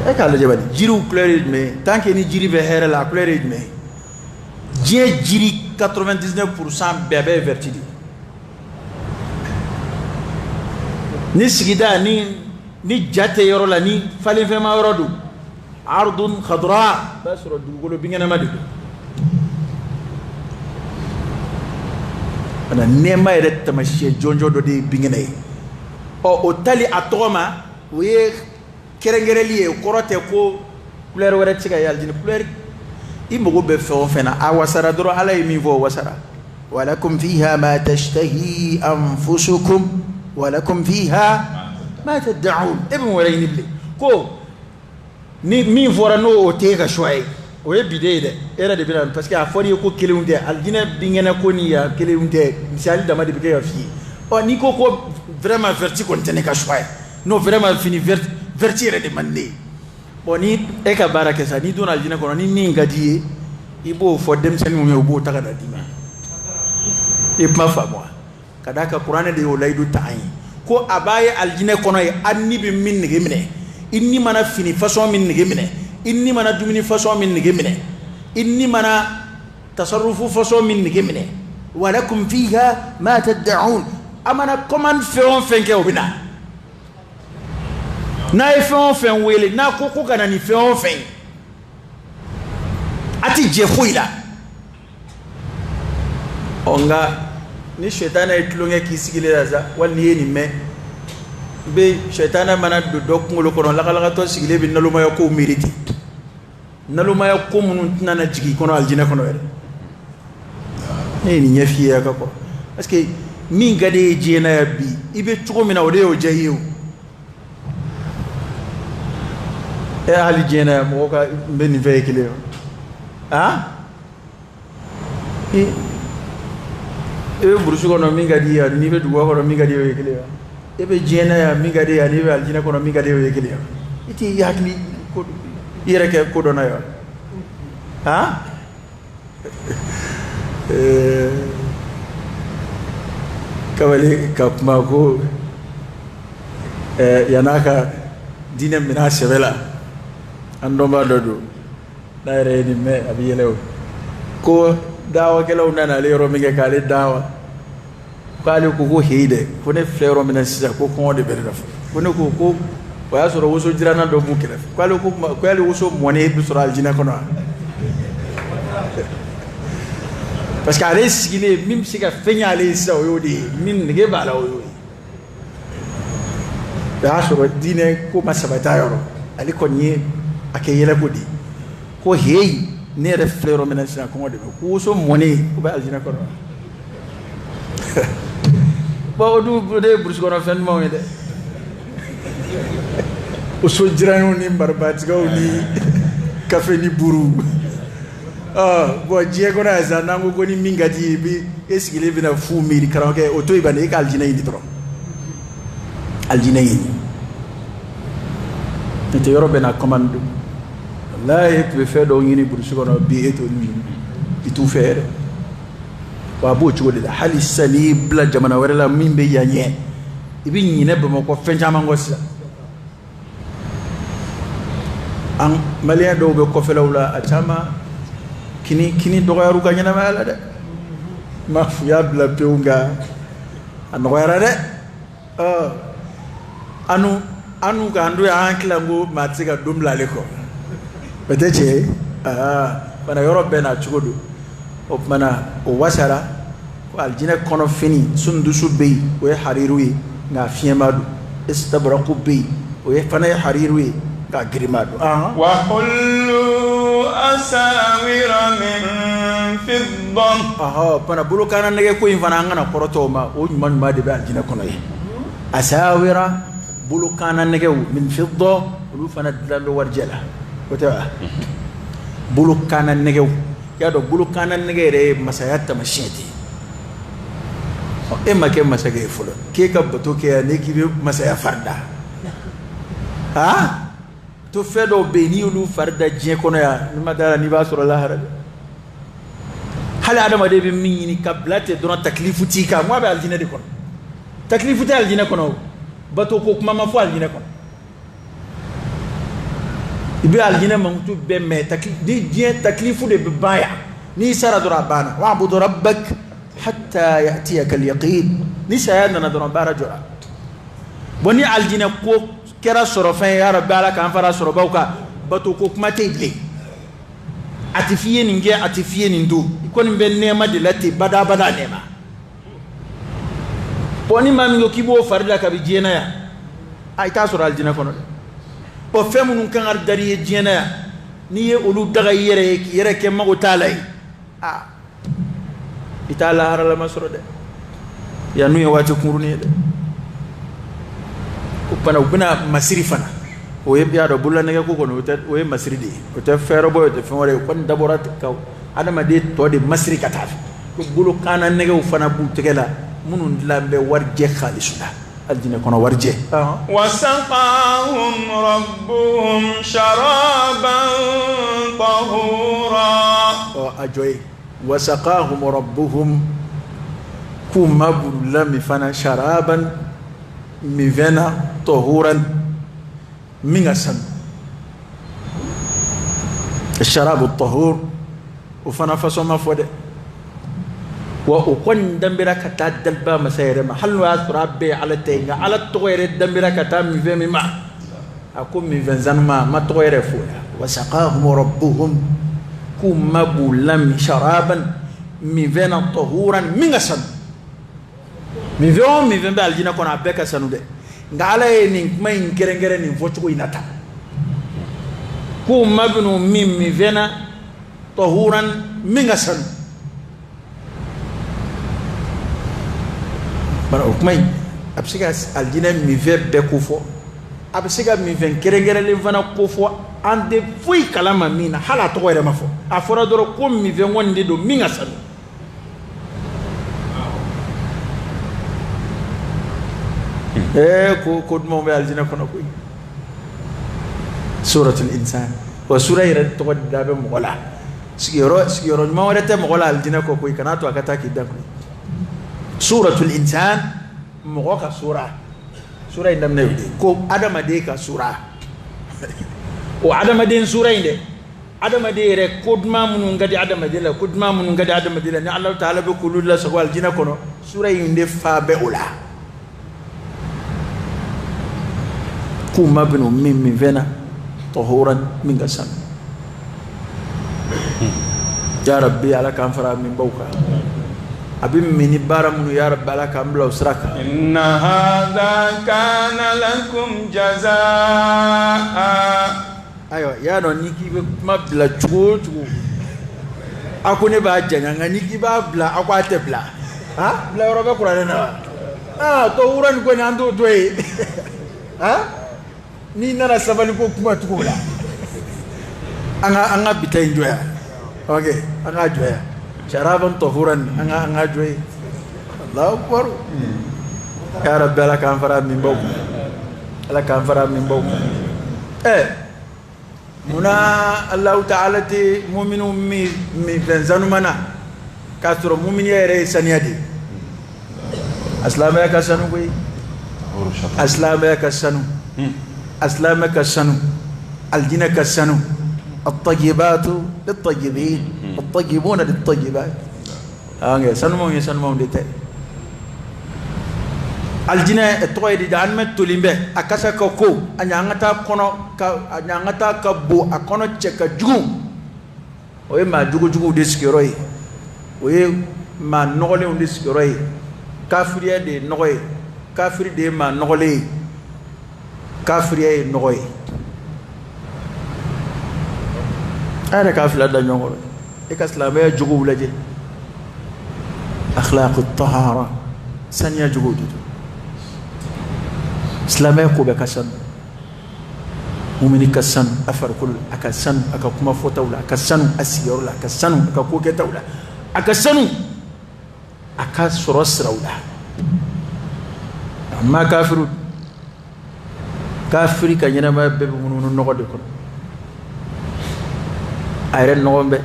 B: أكاد جبل جيرو كلاريد مي تانك إني جيري بهير لا كلاريد مي جيري 99% بيبي فيرتيدي نسكيدا ني جاتة يرولا ني فالين فيما يرودو عرض خضراء بس ردو يقولوا بيني ما دي ana nema ere tamashie jonjo do de bingene o tali atoma we kerengereli e korote ko couleur were tiga yaljini couleur imbo be fe fena awasara doro ala mi vo wasara walakum fiha ma tashtahi anfusukum walakum fiha ma tad'un ibn warayn ibli ko ni mi vora no o tega shoy o bidé de era de bilan parce que a fori ko kelunde aljina bingena ko ni ya kelunde misali dama de bige ya fi ni ko vraiment verti kon tene ka choix no vraiment fini verti re de mande ni e ka baraka sa ni dona aljina kono ni ngadi ibo fo dem sen mu bo takada dima e ma fa moi kadaka qur'an de yo laydu ta'in ko abaye aljina kono e anni bi min ngi mine inni mana fini façon min ngi mine inni mana dumini façon min ngi mine inni mana tasarrufu façon min ngi mine walakum fiha ma tad'un amana comment feon fenke obina na feon fen wele na ko kana ni feon fen ati je khoila onga ni shetana itulunge kisigile laza wali yeni me be shetana mana do dokngolo kono la to sigile bi naluma ya ko miriti naluma ya ko munun nana jigi kono aljina kono ere ni nyafi ya ko parce que min gade jena ya bi ibe tuko mina ode o jahiyo ali jena mo ka ben vehicle ebe burusu kono min gadi ya ni be duwa kono min gadi vehicle ya ebe jena ya min gadi ya ni be aljina kono min gadi vehicle ya iti yakni ko yere ke ko dona ya kawale kapma ko yanaka dina mina shebela ando ma dodo daire ni me abiyelew ko dawa kelaw nana le ro minge kale dawa kale ko heide ko ne flero mina sisa ko de bere daf ko ne ko waya soro woso jirana do bu kele kale woso mone bi soro aljina kono parce que allez sigile mim siga fenya allez sa oyodi min nge bala oyodi da so dine ko masabata yoro ali konye akeyela kodi ko hey ne reflero menasina ko de ko so moni ko ba aljina ko ba du de burus ko fen mo de o so jirano ni barbat gaw ni café ni buru bo Diego na za nango goni mingadi bi esigile bina fu miri karanke o to ibane ka aljina yidi tro aljina yidi te yoro bena commande wallahi be fe do ngini bursu kono bi eto ni itu fere wa bo chugo de hali sani bla jamana warela mimbe yanye ibi nyine be mako fenjama ngossa an maliya do be ko felawla atama kini dogaru ganyana mala de ma fuya bla peunga anoyara de anu ga andu ya anklango matiga dumla leko beteche bana yoro bena chugodo o mana o wasara ko aljina kono fini sundusu be o hariruwi nga fiemadu istabraqu be o fana hariruwi ga grimadu
A: wa kullu asawira min fidda
B: pana bulu kana nege ko infana ngana koroto ma o nyuma ma de be aljina kono yi asawira bulu kana nege min fidda bulu fana dalo warjala wata bulu kana nege ya do bulu kana nege re masayata mashiti e make masage fulo ke ka bato ke ne ki masaya farda to fedo be ni ulu farda je kono ya ni madara ni ba sura la harade hala adama de be min ni kablate don taklifu tika mo be aljina de kono taklifu ta aljina kono bato ko kuma ma fo aljina kono ibe aljina mangutu be me taklifu de baya ni sara dura bana wa abudu rabbak hatta yatiyaka al-yaqin ni sayadna nadra barajura boni aljina ko kera sorofen ya rabbi ala kan fara sorobauka bato ko kuma tegle atifiye ninge atifiye nindu ikoni be nema de lati bada nema boni mamingo kibo farida ka bi jena ya ay ta soro aljina kono o femu nun kan ar dari jena ya ni ye olu daga yere ke mago talay itala harala masoro de ya nuye wati kuruni de pana ubina masiri fana o ye biya do bulla nege ko kono o ye masiri di o te fero boy te fere ko daborat ka adama de to de masiri kata ko bulu kana nege fana bu tegela munun lambe warje khalisula aljina kono warje
A: وسقاهم ربهم شرابا طهورا
B: ajoy wasaqahum rabbuhum kuma bulami fana sharaban mivena tahuran mingasan الشراب الطهور وفنا فسوما فود وكون دمبرا كتا دلبا مسير محل واسراب على تيغا على التغير دمبرا كتا ميفمي ما اكون ميفنزان ما تغير فولا وسقاهم ربهم كما بولم شرابا ميفنا طهورا منغسن ميفون ميفن بالجينا كون ابيكا سنود ngala ni mai ngerengere ni vochuko inata ku mabnu mimmi vena tahuran mingasan bara ukmai absiga aljina mi verbe kufo absiga mi ven kerengere le vana kufo ande fui kalama mina hala to were mafo afora doro ko mi ven wonde do mingasan ko mo be aljina kono ko سورة الإنسان وسورة يرد تقول دابة مغلا سيرو ما ورث مغلا الجنة كوي كناتو أكتاك يدكني سورة الإنسان مغوكا سورة إنما نبدي كو أدم ديكا سورة وأدم دين سورة إنده أدم ديره كود ما منو غادي أدم ديلا كود ما منو غادي أدم ديلا نعلم تعالى بقولوا الله سوال الجنة كنو سورة إنده فابولا كو ما بنو مين فينا طهورا من قسم يا ربي على كان فرا من بوكا أبي مني بارم يا رب على كان بلو سرك
A: إن هذا كان لكم جزاء
B: أيوة يا نونيكي ما بلا تقول aku ne ba janga niki ba bla aku ate bla ha bla roba kurana طهورا ko nando doy ha ni nana sabali ko kuma tukula anga bitay joya okay anga joya sharaban tahuran anga joy Allahu akbar ya rabbi ala kan fara min baw ala kan fara min baw muna Allah ta'ala ti mu'minu mi benzanu mana kasro mu'min yere saniyadi aslama ya kasanu koy aslama ya kasanu أسلامك السنو الجنك السنو الطيبات للطيبين الطيبون للطيبات سنمو يسنمو ديتي الجنة الطويل دي عن توليمبه أكاسا كوكو أنيانغتا كونو أنيانغتا كبو أكونو تشكا جوم وي ما جوجو ديسكيروي وي ما نغولي ديسكيروي كافريا دي نغوي كافري دي ما نغولي كافرية نغوي أنا كافر لا نغوي إكاسلامية جوجو لجي أخلاق الطهارة سنيا جوجو إسلامية كوبا كسن مؤمن كسن أفر كل أكسن أككما فوتولا أكسن أسيرولا أكسن أككوكي تولا أكسن أكسرس رولا ما كافرون kafiri kanyana ma be mununu nogode ko ayren nogombe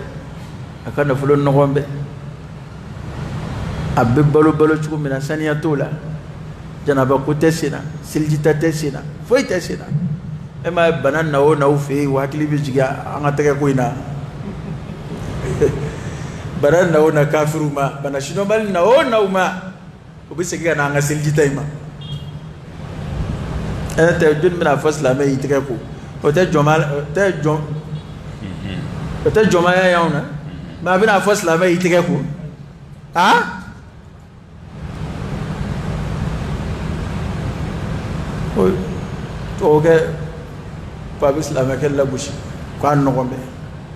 B: akana fulo nogombe abbe balo chuko mina saniya tola janaba ko tesina siljita tesina foi tesina e ma banan nawo nawo fe wakili bi jiga anga tege ko ina banan nawo na kafiru ma bana shino bal nawo nawo ma obisega na anga siljita ima أنت جد من أفضل ما يتكلم وتجمع وتجمع يا يونا ما بين أفضل ما يتكلم أوكي فابس لما كلا بوش كان نقوم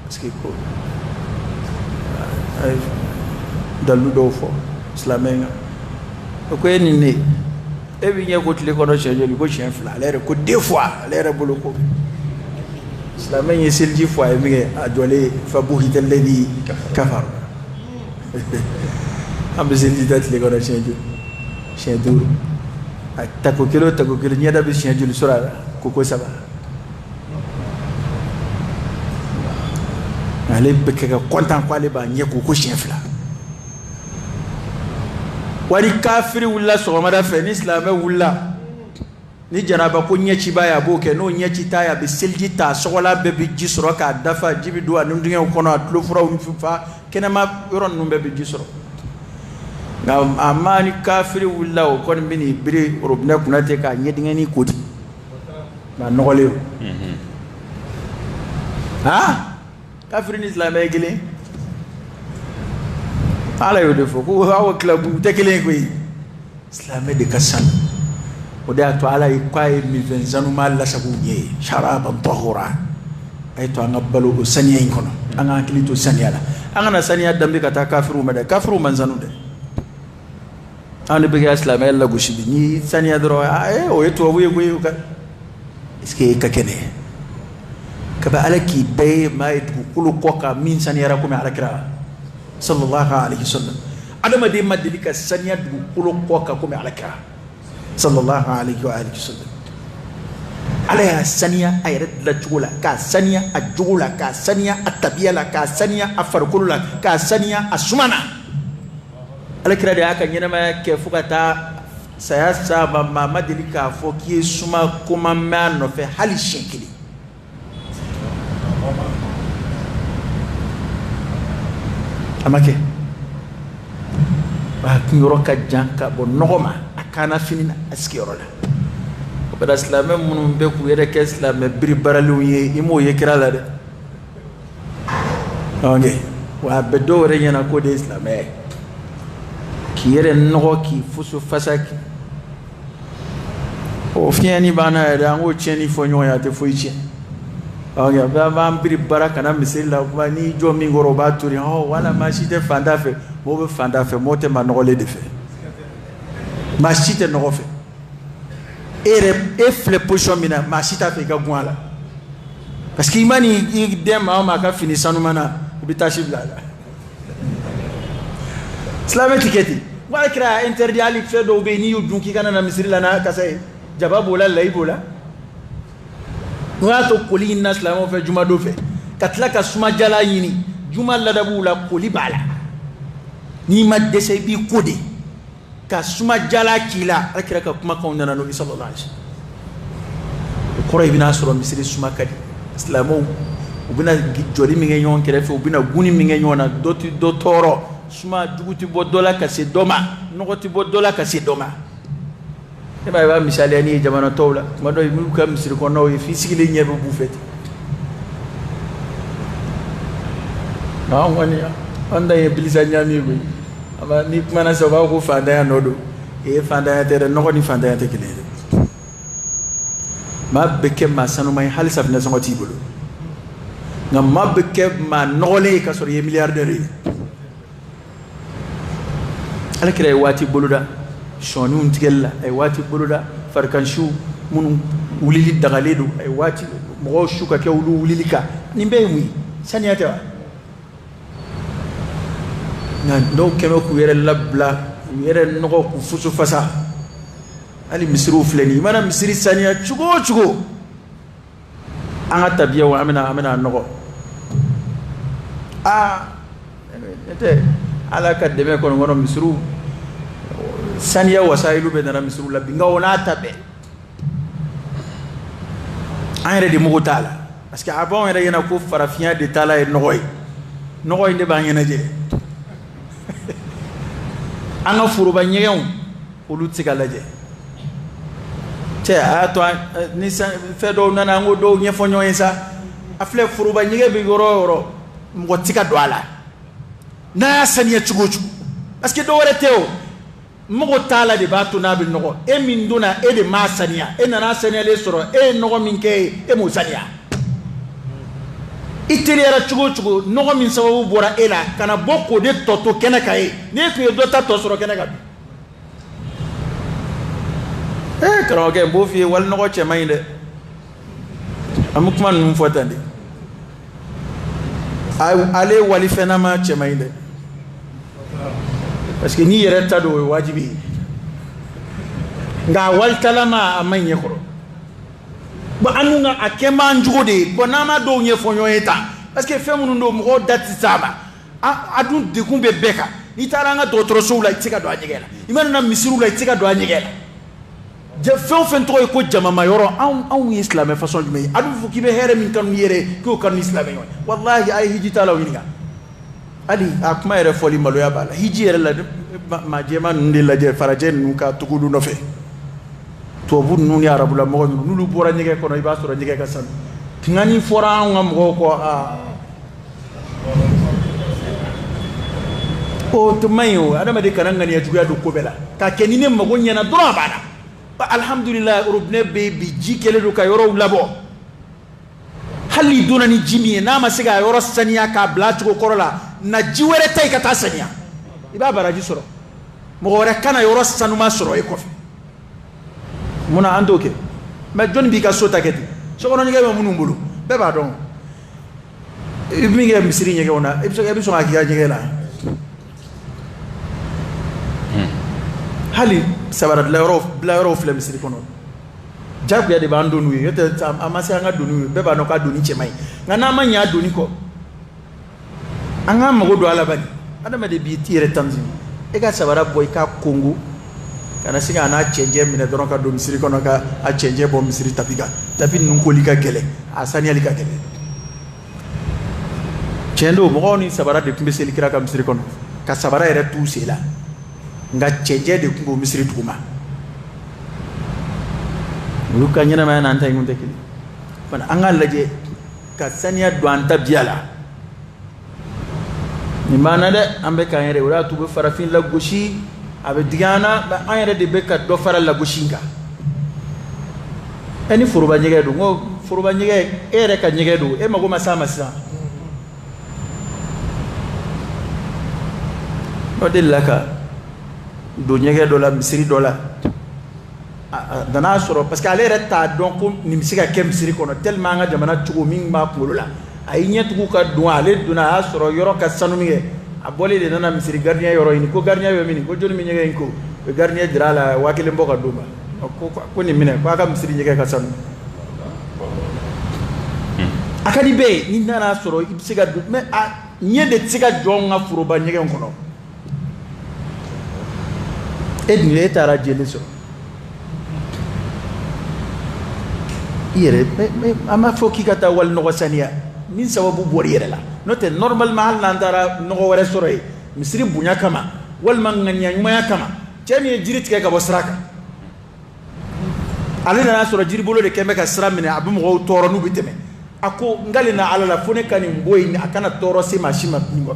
B: سكيكو دلو دوفو سلامين أوكي نيني ebi nye ko tile kono changer ko chien fla lere ko deux fois lere buluko islamé yi silji fois mi adole fa buhita alladhi kafar am silji dat le kono changer siɲɛ 5 a tako kelen ɲɛda bɛ siɲɛ joli sɔrɔ a la koko 3 ale bɛ kɛ ka content ko ale b'a ɲɛ koko siɲɛ 2 wari kafiri wulila sɔgɔmada fɛ ni silamɛ wulila ni janaba ko ɲɛciba ye a b'o kɛ n'o ɲɛci ta ye a bɛ seliji ta sɔgɔla bɛɛ bɛ ji sɔrɔ k'a dafa ji bɛ don a nudingɛw kɔnɔ a tulofuraw ni fa kɛnɛma yɔrɔ ninnu bɛɛ bɛ ji sɔrɔ nka a ma ni kafiri wulila o kɔni bɛ n'i biri robinet kunna ten k'a ɲɛdingɛni ko ten nka nɔgɔlen o kafiri ni silamɛ ye kelen ala y'o de fɔ ko aw kilabu tɛ kelen ye koyi silamɛ de ka sanu o de y'a to ala ye k'a ye minfɛn sanuma lasago ye sharaban tahura a ye to an ka balo o saniya in kɔnɔ an ka hakili to saniya la an kana saniya danbe ka taa kafiriw ma dɛ kafiriw man sanu dɛ an de bɛ kɛ silamɛya lagosi bi ni saniya dɔrɔn o ye tubabu ye koyi est-ce que e ka kɛnɛ kabi ala k'i bɛɛ ye maa ye dugukolo kɔ kan min saniyara komi alakira sallallahu alaihi wasallam adamaden ma deli ka saniya dugukolo kɔ kan komi alakira sallallahu alaihi wasallam ala y'a saniya a yɛrɛ dilancogo la k'a saniya a jogo la k'a saniya a tabiya la k'a saniya a farikolo la k'a saniya a suma na alakira de y'a ka ɲɛnamaya kɛ fo ka taa saya saba maa ma deli k'a fɔ k'i ye suma koma mɛn a nɔfɛ hali siɲɛ kelen a ma kɛ a kunyɔrɔ ka jan ka bɔ nɔgɔ ma a kaana fini na a sigiyɔrɔ la o bɛra silamɛ minnu bɛ k'u yɛrɛ kɛ silamɛ biri baaralenw ye i m'o ye kira la dɛ wa a bɛ dɔw yɛrɛ ɲɛna k'o de ye silamɛya ye k'i yɛrɛ nɔgɔ k'i fuso fasa o fiɲɛni b'an na yɛrɛ an k'o tiɲɛni fɔ ɲɔgɔn ye a tɛ foyi tiɲɛ bɛɛ b'an biri baara kana misiri la n'i jɔ min kɔrɔ o b'a turi wala maa si tɛ fanda fɛ mɔgɔw bɛ fanda fɛ mɔgɔw tɛ maa nɔgɔlen de fɛ maa si tɛ nɔgɔ fɛ e filɛ position min na maa si t'a fɛ i ka gun a la parce que i ma ni i den maa o maa ka fini sanuma na i bɛ tasi bila a la silamɛ ti kɛ ten wala kɛra interdit hali fɛn dɔw bɛ yen n'i y'u dun k'i kana na misiri la n'a kasa ye jaba b'o la layi b'o la n'o y'a to koli in na silamɛw fɛ juma don fɛ ka tila ka sumajala ɲini juma ladabuw la koli b'a la n'i ma dɛsɛ i b'i ko de ka sumajala k'i la ala kira ka kumakanw nana n'o ye sallallahu alaihi wasallam o kɔrɔ i bɛna sɔrɔ misiri suma ka di silamɛw u bɛna jɔli min kɛ ɲɔgɔn kɛrɛfɛ u bɛna guni min kɛ ɲɔgɔn na dɔ tɛ dɔ tɔɔrɔ suma jugu tɛ bɔ dɔ la ka se dɔ ma nɔgɔ tɛ bɔ dɔ la ka se dɔ ma e b'a ye b'a misaliya ni ye jamana tɔw la tuma dɔ i b'u ka misiri kɔnɔnaw ye f'i sigilen ɲɛ bɛ b'u fɛ ten an kɔni an ta ye bilisa ɲami koyi ni kumana sisan u b'a fɔ ko fantanya nɔ don fantanya tɛ dɛ nɔgɔ ni fantanya tɛ kelen ye dɛ maa bɛ kɛ maa sanuma ye hali safinɛ sɔngɔ t'i bolo nka maa bɛ kɛ maa nɔgɔlen ye ka sɔrɔ i ye miliyardɛri ye ala kira ye waati boloda sɔniw tigɛli la a ye waati boloda farikansiw minnu wulili dagalen don a ye waati mɔgɔw su ka kɛ olu wulili kan nin bɛɛ ye mun ye saniya tɛ wa nka dɔw kɛmɛ k'u yɛrɛ labila k'u yɛrɛ nɔgɔ k'u fuso fasa hali misiriw filɛ nin i mana misiri saniya cogo o cogo an ka tabiyaw an bɛna nɔgɔ ne tɛ ala ka dɛmɛ kɔni kɔnɔ misiriw saniya wasailu bɛ nana misiriw la bi nka o n'a ta bɛɛ an yɛrɛ de mugu t'a la parce que a b'anw yɛrɛ ɲɛna ko farafinya de taala ye nɔgɔ ye nɔgɔ in de b'an ɲɛnajɛ an ka foroba ɲɛgɛnw olu tɛ se ka lajɛ cɛ a y'a to ni fɛn dɔw nana an ko dɔw ɲɛfɔ ɲɔgɔn ye sa a filɛ foroba ɲɛgɛn bɛ yɔrɔ o yɔrɔ mɔgɔ tɛ ka don a la n'a y'a saniya cogo o cogo parce que dɔw wɛrɛ tɛ o mɔgɔ t'a la de b'a to n'a bɛ nɔgɔ e min donna e de m'a saniya e nana saniyalen sɔrɔ e ye nɔgɔ min kɛ ye e m'o saniya i teriyara cogo o cogo nɔgɔ min sababu bɔra e la ka na bɔ k'o de tɔ to kɛnɛ kan ye n'e tun ye dɔ ta tɔ sɔrɔ kɛnɛ kan bi karamɔgɔkɛ n b'o f'i ye wali nɔgɔ cɛ man ɲi dɛ an bɛ kuma ninnu fɔ tan de ale wali fɛnnama cɛ man ɲi dɛ parce que n'i yɛrɛ ta don o ye wajibi ye nga waltalama amanye ko ba anunga akema njugo de bonama do nye fonyo eta parce que femu ndo mo dati saba adun de kumbe beka ni taranga dotoro so la itika do anyegela imana na misiru la itika do anyegela je fen to ko jama mayoro an islam façon jumé adu fu kibe here min kan yere ko kan islam yoy wallahi ay hijita la wininga ali akuma yere foli malo ya bala hiji yere la ma jema ndilla je faraje nuka tukudu no fe to bu nuni arabu la mo nulu bora nyege ko no iba sura nyege ka san ngani fora ngam ko o to mayo adama de kananga ni ajuya do kobela ka kenine mago nyana dro bana alhamdulillah urubne be bi jikele do ka yoro labo hali duna ni jimi na ma siga yoro saniya ka blatu ko korola na jiwere tay ka ta saniya iba baraji soro mo wore kana yoro sanuma soro e kofi muna andoke ma jon bi ka sota keti so kono nyege ma munumbulu be ba don mi ngi misiri nyege wona e so ma ki ga nyege la hali sabarat la yoro fle misiri kono jabu ya de bando nuyi yote amasi anga donu be ba no ka doni chemai ngana manya doni ko anga mago do ala bani adama de bi tire tanzim e ga sabara boy ka kongo kana singa na change mine doron ka do misiri kono ka a change bo misiri tapiga tapi nun ko lika gele asani alika gele chendo mo ni sabara de kumbe seli kira ka misiri kono ka sabara ere tu sela nga change de kumbo misiri tukuma luka nyana ma nan tay ngunte kili bana angal laje ka saniya do anta biala ni mana de ambe ka yere wala tu be farafin la goshi abe digana ba ayere de be ka do faral la goshinga eni furuba nyege do ngo furuba nyege ere ka nyege do e mago masama sa no de laka do nyege do la misiri do la dana soro parce que ale reta donc ni misika kem misiri kono tellement nga jamana chugo min ma polo la ay nyetu ka do ale duna soro yoro ka sanu mi abole de nana misiri gardien yoro ni ko gardien yo mini ko joni mi nyege ko gardien dirala wakile mboka duma ko ni mine ko aka misiri nyege ka sanu akadi be ni nana soro ibisiga do mais nyede tsiga jonga furuba nyege kono edni etara jele so yere ama foki kata wal no saniya min sababu bor yere la note normalement hal nandara no wore soroy misri bunya kama wal man nganya nyuma kama chemi jirit ke ka bosraka alina na soro jiri bolo de kembe ka sra mine abu mo toro nu biteme ako ngalina ala la fone kan mboy ni akana toro se mashima ningo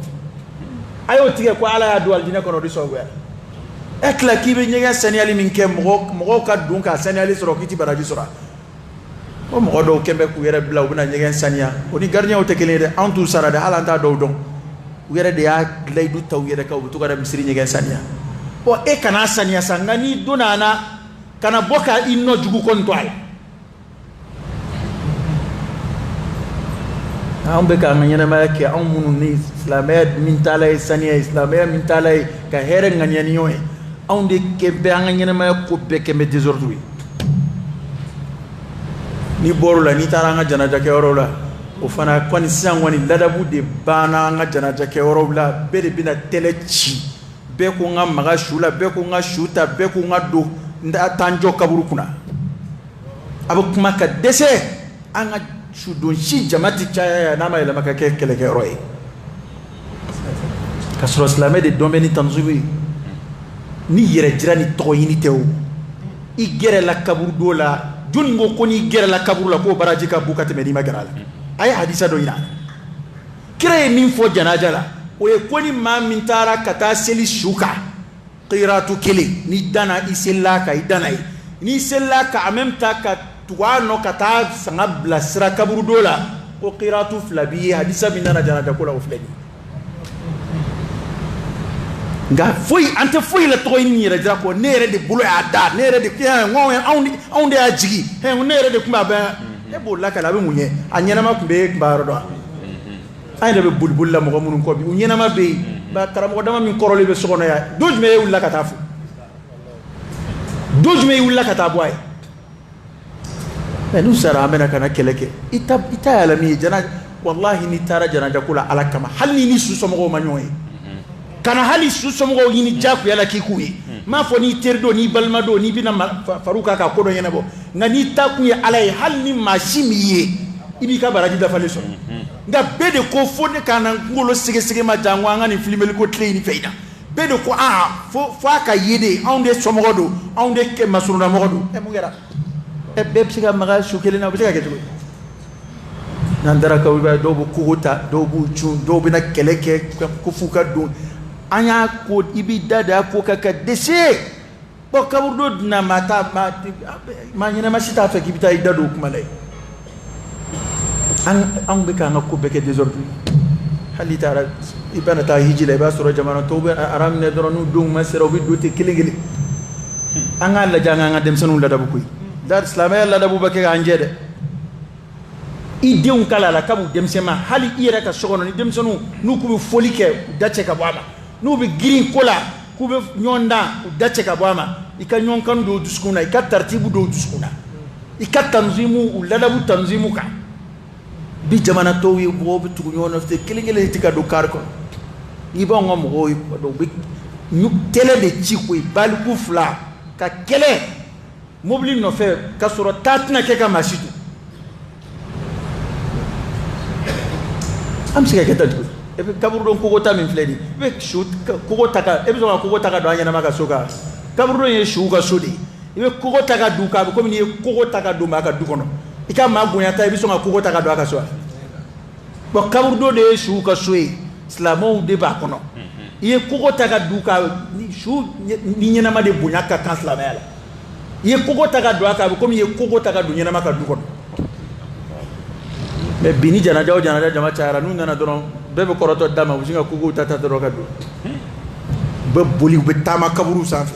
B: ayo tige ko ala ya dual dina kono riso gwer ekla kibe nyega saniya li min kem mo ka dun ka saniya li soro kiti baraji sora o mo do kembe ku yere bla ubna nyegen sania oni gardien o tekele de antu sara de halanta do don yere de ya laydu taw yere ka bu tukara misri nyegen sania o e kana sania sangani dunana kana boka inno jugu kon to ay ambe ka nganyana ma ke amunu ni islamed min talay sania islamed min talay ka here nganyani yo e onde kembe nganyana ma ko be kembe désordre ni borula ni taranga janaja ke orola o fana kwani sangwani ladabu de bana nga janaja ke orola bere bina telechi be ko nga maga shula be ko nga shuta be ko nga do nda tanjo kaburu kuna abu kuma ka dese anga shudon shi jamati chaya na ma ila maka ke kele ke roy kasro islamé de dombeni tanzubi ni yere jirani to yini tew i gere la kaburu do la jun ngo koni gere la kaburu la ko baraji ka bukate me ni magaral ay hadisa do ina kire min fo janaja la o e koni ma min tara kata seli shuka qiratu kili ni dana isilla ka idana ni sella ka amem ta ka tuano kata sangab la sira kaburu do la o qiratu flabi hadisa min dana janaja ko la o fleni nga foi ante foi la to ni ra ko nere de bulo ada nere de kia ngwe onde ajigi he nere de kuma ba e bo la kala be munye anyana ma kumbe mbaro do ay de be bulbul la mo mun ko bi unyana ma be ba karamo dama min korole be sokono ya doj me ulla katafu do jume wula ka taa boy nu sara amena kana keleke ita yala mi jana wallahi ni tara jana kula ala kama hali ni su somo ma nyoy kana hali su somo yini jaku yala kikuyi ma fo ni terdo ni balmado ni bina faruka ka kodo yana bo ngani taku ya ala hali ni mashimi ye ibi ka baraji da fale so nga bede ko fo ne kana ngolo sege ma jangwa ngani filmel ko train feida bede ko fo aka yede onde somo do onde ke masuruna mo do e mo ngera e bepsiga maga shukele na bitiga ketu nandara ka wiba do bu kuguta do bu chun do bina keleke ko fuka do anya ko ibi dada ko kaka dese bo kaburdo na mata ma nyina masita fa kibita idado kuma lay an be kan ko beke desordre hali tara ibana ta hijila ba sura jamana to be aram ne doronu dung masero bi dote kilingili anga la janga nga dem sanu la dabu kuy dar islamay la dabu bake anjede ideun kala la kabu dem sema hali ira ka sogono ni dem sanu nu ku folike dace ka bama nu be green kola ku be nyonda dace ka bama ika nyon kan do duskuna ika tartibu do duskuna ika tanzimu la dabu tanzimu ka bi jamana to wi bo bi tugu nyono te kilingele tika do karko iba ngom go do bi ñu tele de ci koy bal ku fla ka kele mobili no fe ka soro tatna ke ka masitu am siga ke tatu e be kaburu don ko gota min fledi be shoot ko gota ka e be so ko gota ka do anya na maka soka kaburu don ye shu ka sodi e be ko gota ka du ka ko min ye ko gota ka do maka du kono e ka ma gunya ta e be so ko gota ka do aka so bo kaburu do de shu ka soyi islamo de ba kono ye ko gota ka du ka ni shu ni nyina ma de bunya ka kan islamela ye kogo taga do aka ko mi ye kogo taga do nyana maka du ko me bini jana jama chara nu nana doron bebe koroto dama usinga kogo tata do ka do be boli be tama kaburu safi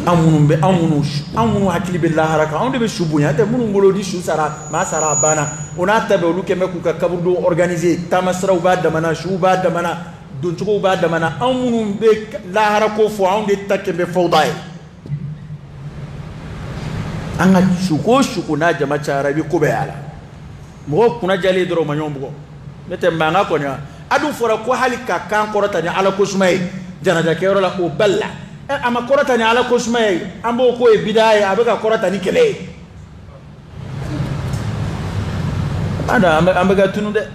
B: amunu hakili billahi haraka on de be shubunya te munu ngolo di shu sara ma sara bana ona tabe lu keme ku ka kaburu do organiser tama sara ba da mana shu ba da mana don cogo ba da mana an munun be lahara ko fo an de takke be fawdai an ga shuko na jama cara bi ko be ala mo kuna jale doro ma nyombo mete manga ko nya adu fora ko halika kan korota ni ala ko sumay jana da kero la ko balla ama korota ni ala ko sumay ambo ko e bidaya abeka korota ni kele ada ambe tunu de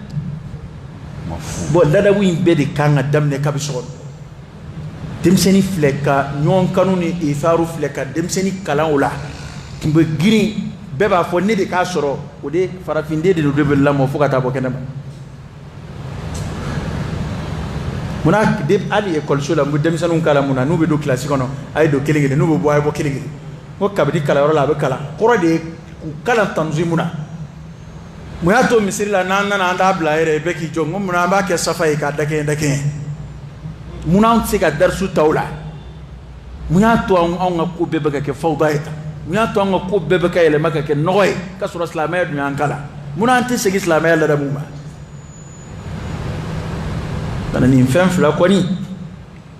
B: bo dada wi bedi kanga damne kabison demseni fleka nyon kanuni ifaru fleka demseni kalanula kimbe giri beba fo ne de ka soro o de farafinde de do bella mo fukata bo kenema muna de ali école sola mu demsenu kala muna no be do classe kono ay do kelingile no bo ay bo kelingile ko kabdi kala wala be kala koro de ku kala tanzimuna muya to misiri la nana na anda bla ere beki jongo muna ba ke safai ka dake muna on sika darsu tawla muya to on ko bebe ka ke fawdaita muya to on ko bebe ka ele maka ke noy ka sura islamay du yankala muna anti sigi islamay la dabuma dana ni fem fla ko ni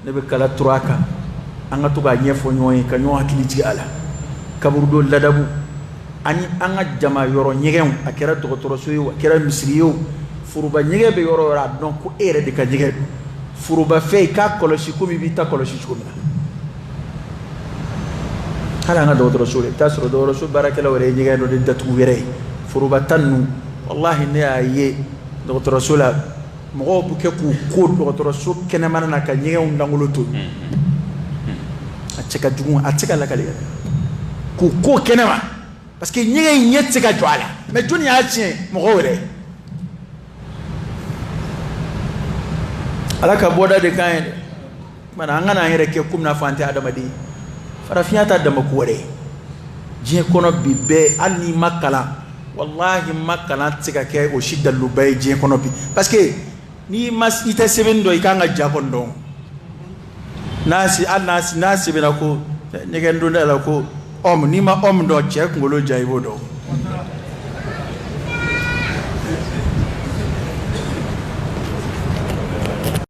B: ne be kala turaka anga to ga nyefo nyoy ka nyo hakili ji ala kaburdo ladabu ani anga jama yoro nyegen akera dokotoro soyo akera misriyo furuba nyege be yoro ra donc ko ere de ka nyege furuba fe ka koloshi ko mi bita koloshi ko mina hala nga dokotoro soyo tasro dokotoro so barakala wore nyege no de datu were furuba tannu wallahi ne aye dokotoro sola mo bu ke ko dokotoro so kenema na ka nyege ndangolo to ateka jugu ateka la kale ko kenema parce que ñi ñet ka joala mais joni ya ci mo gore ala ka boda de kan mana ngana yere ke kumna fante adama di farafiyata adama ko wore je kono bibbe alni makala wallahi makala tsika ke o shidda lubay je kono bi parce que ni mas ita seven do ikanga jabondo nasi nasi bena ko nyegen do ndala ko om ni ma om do che ngolo jaybo do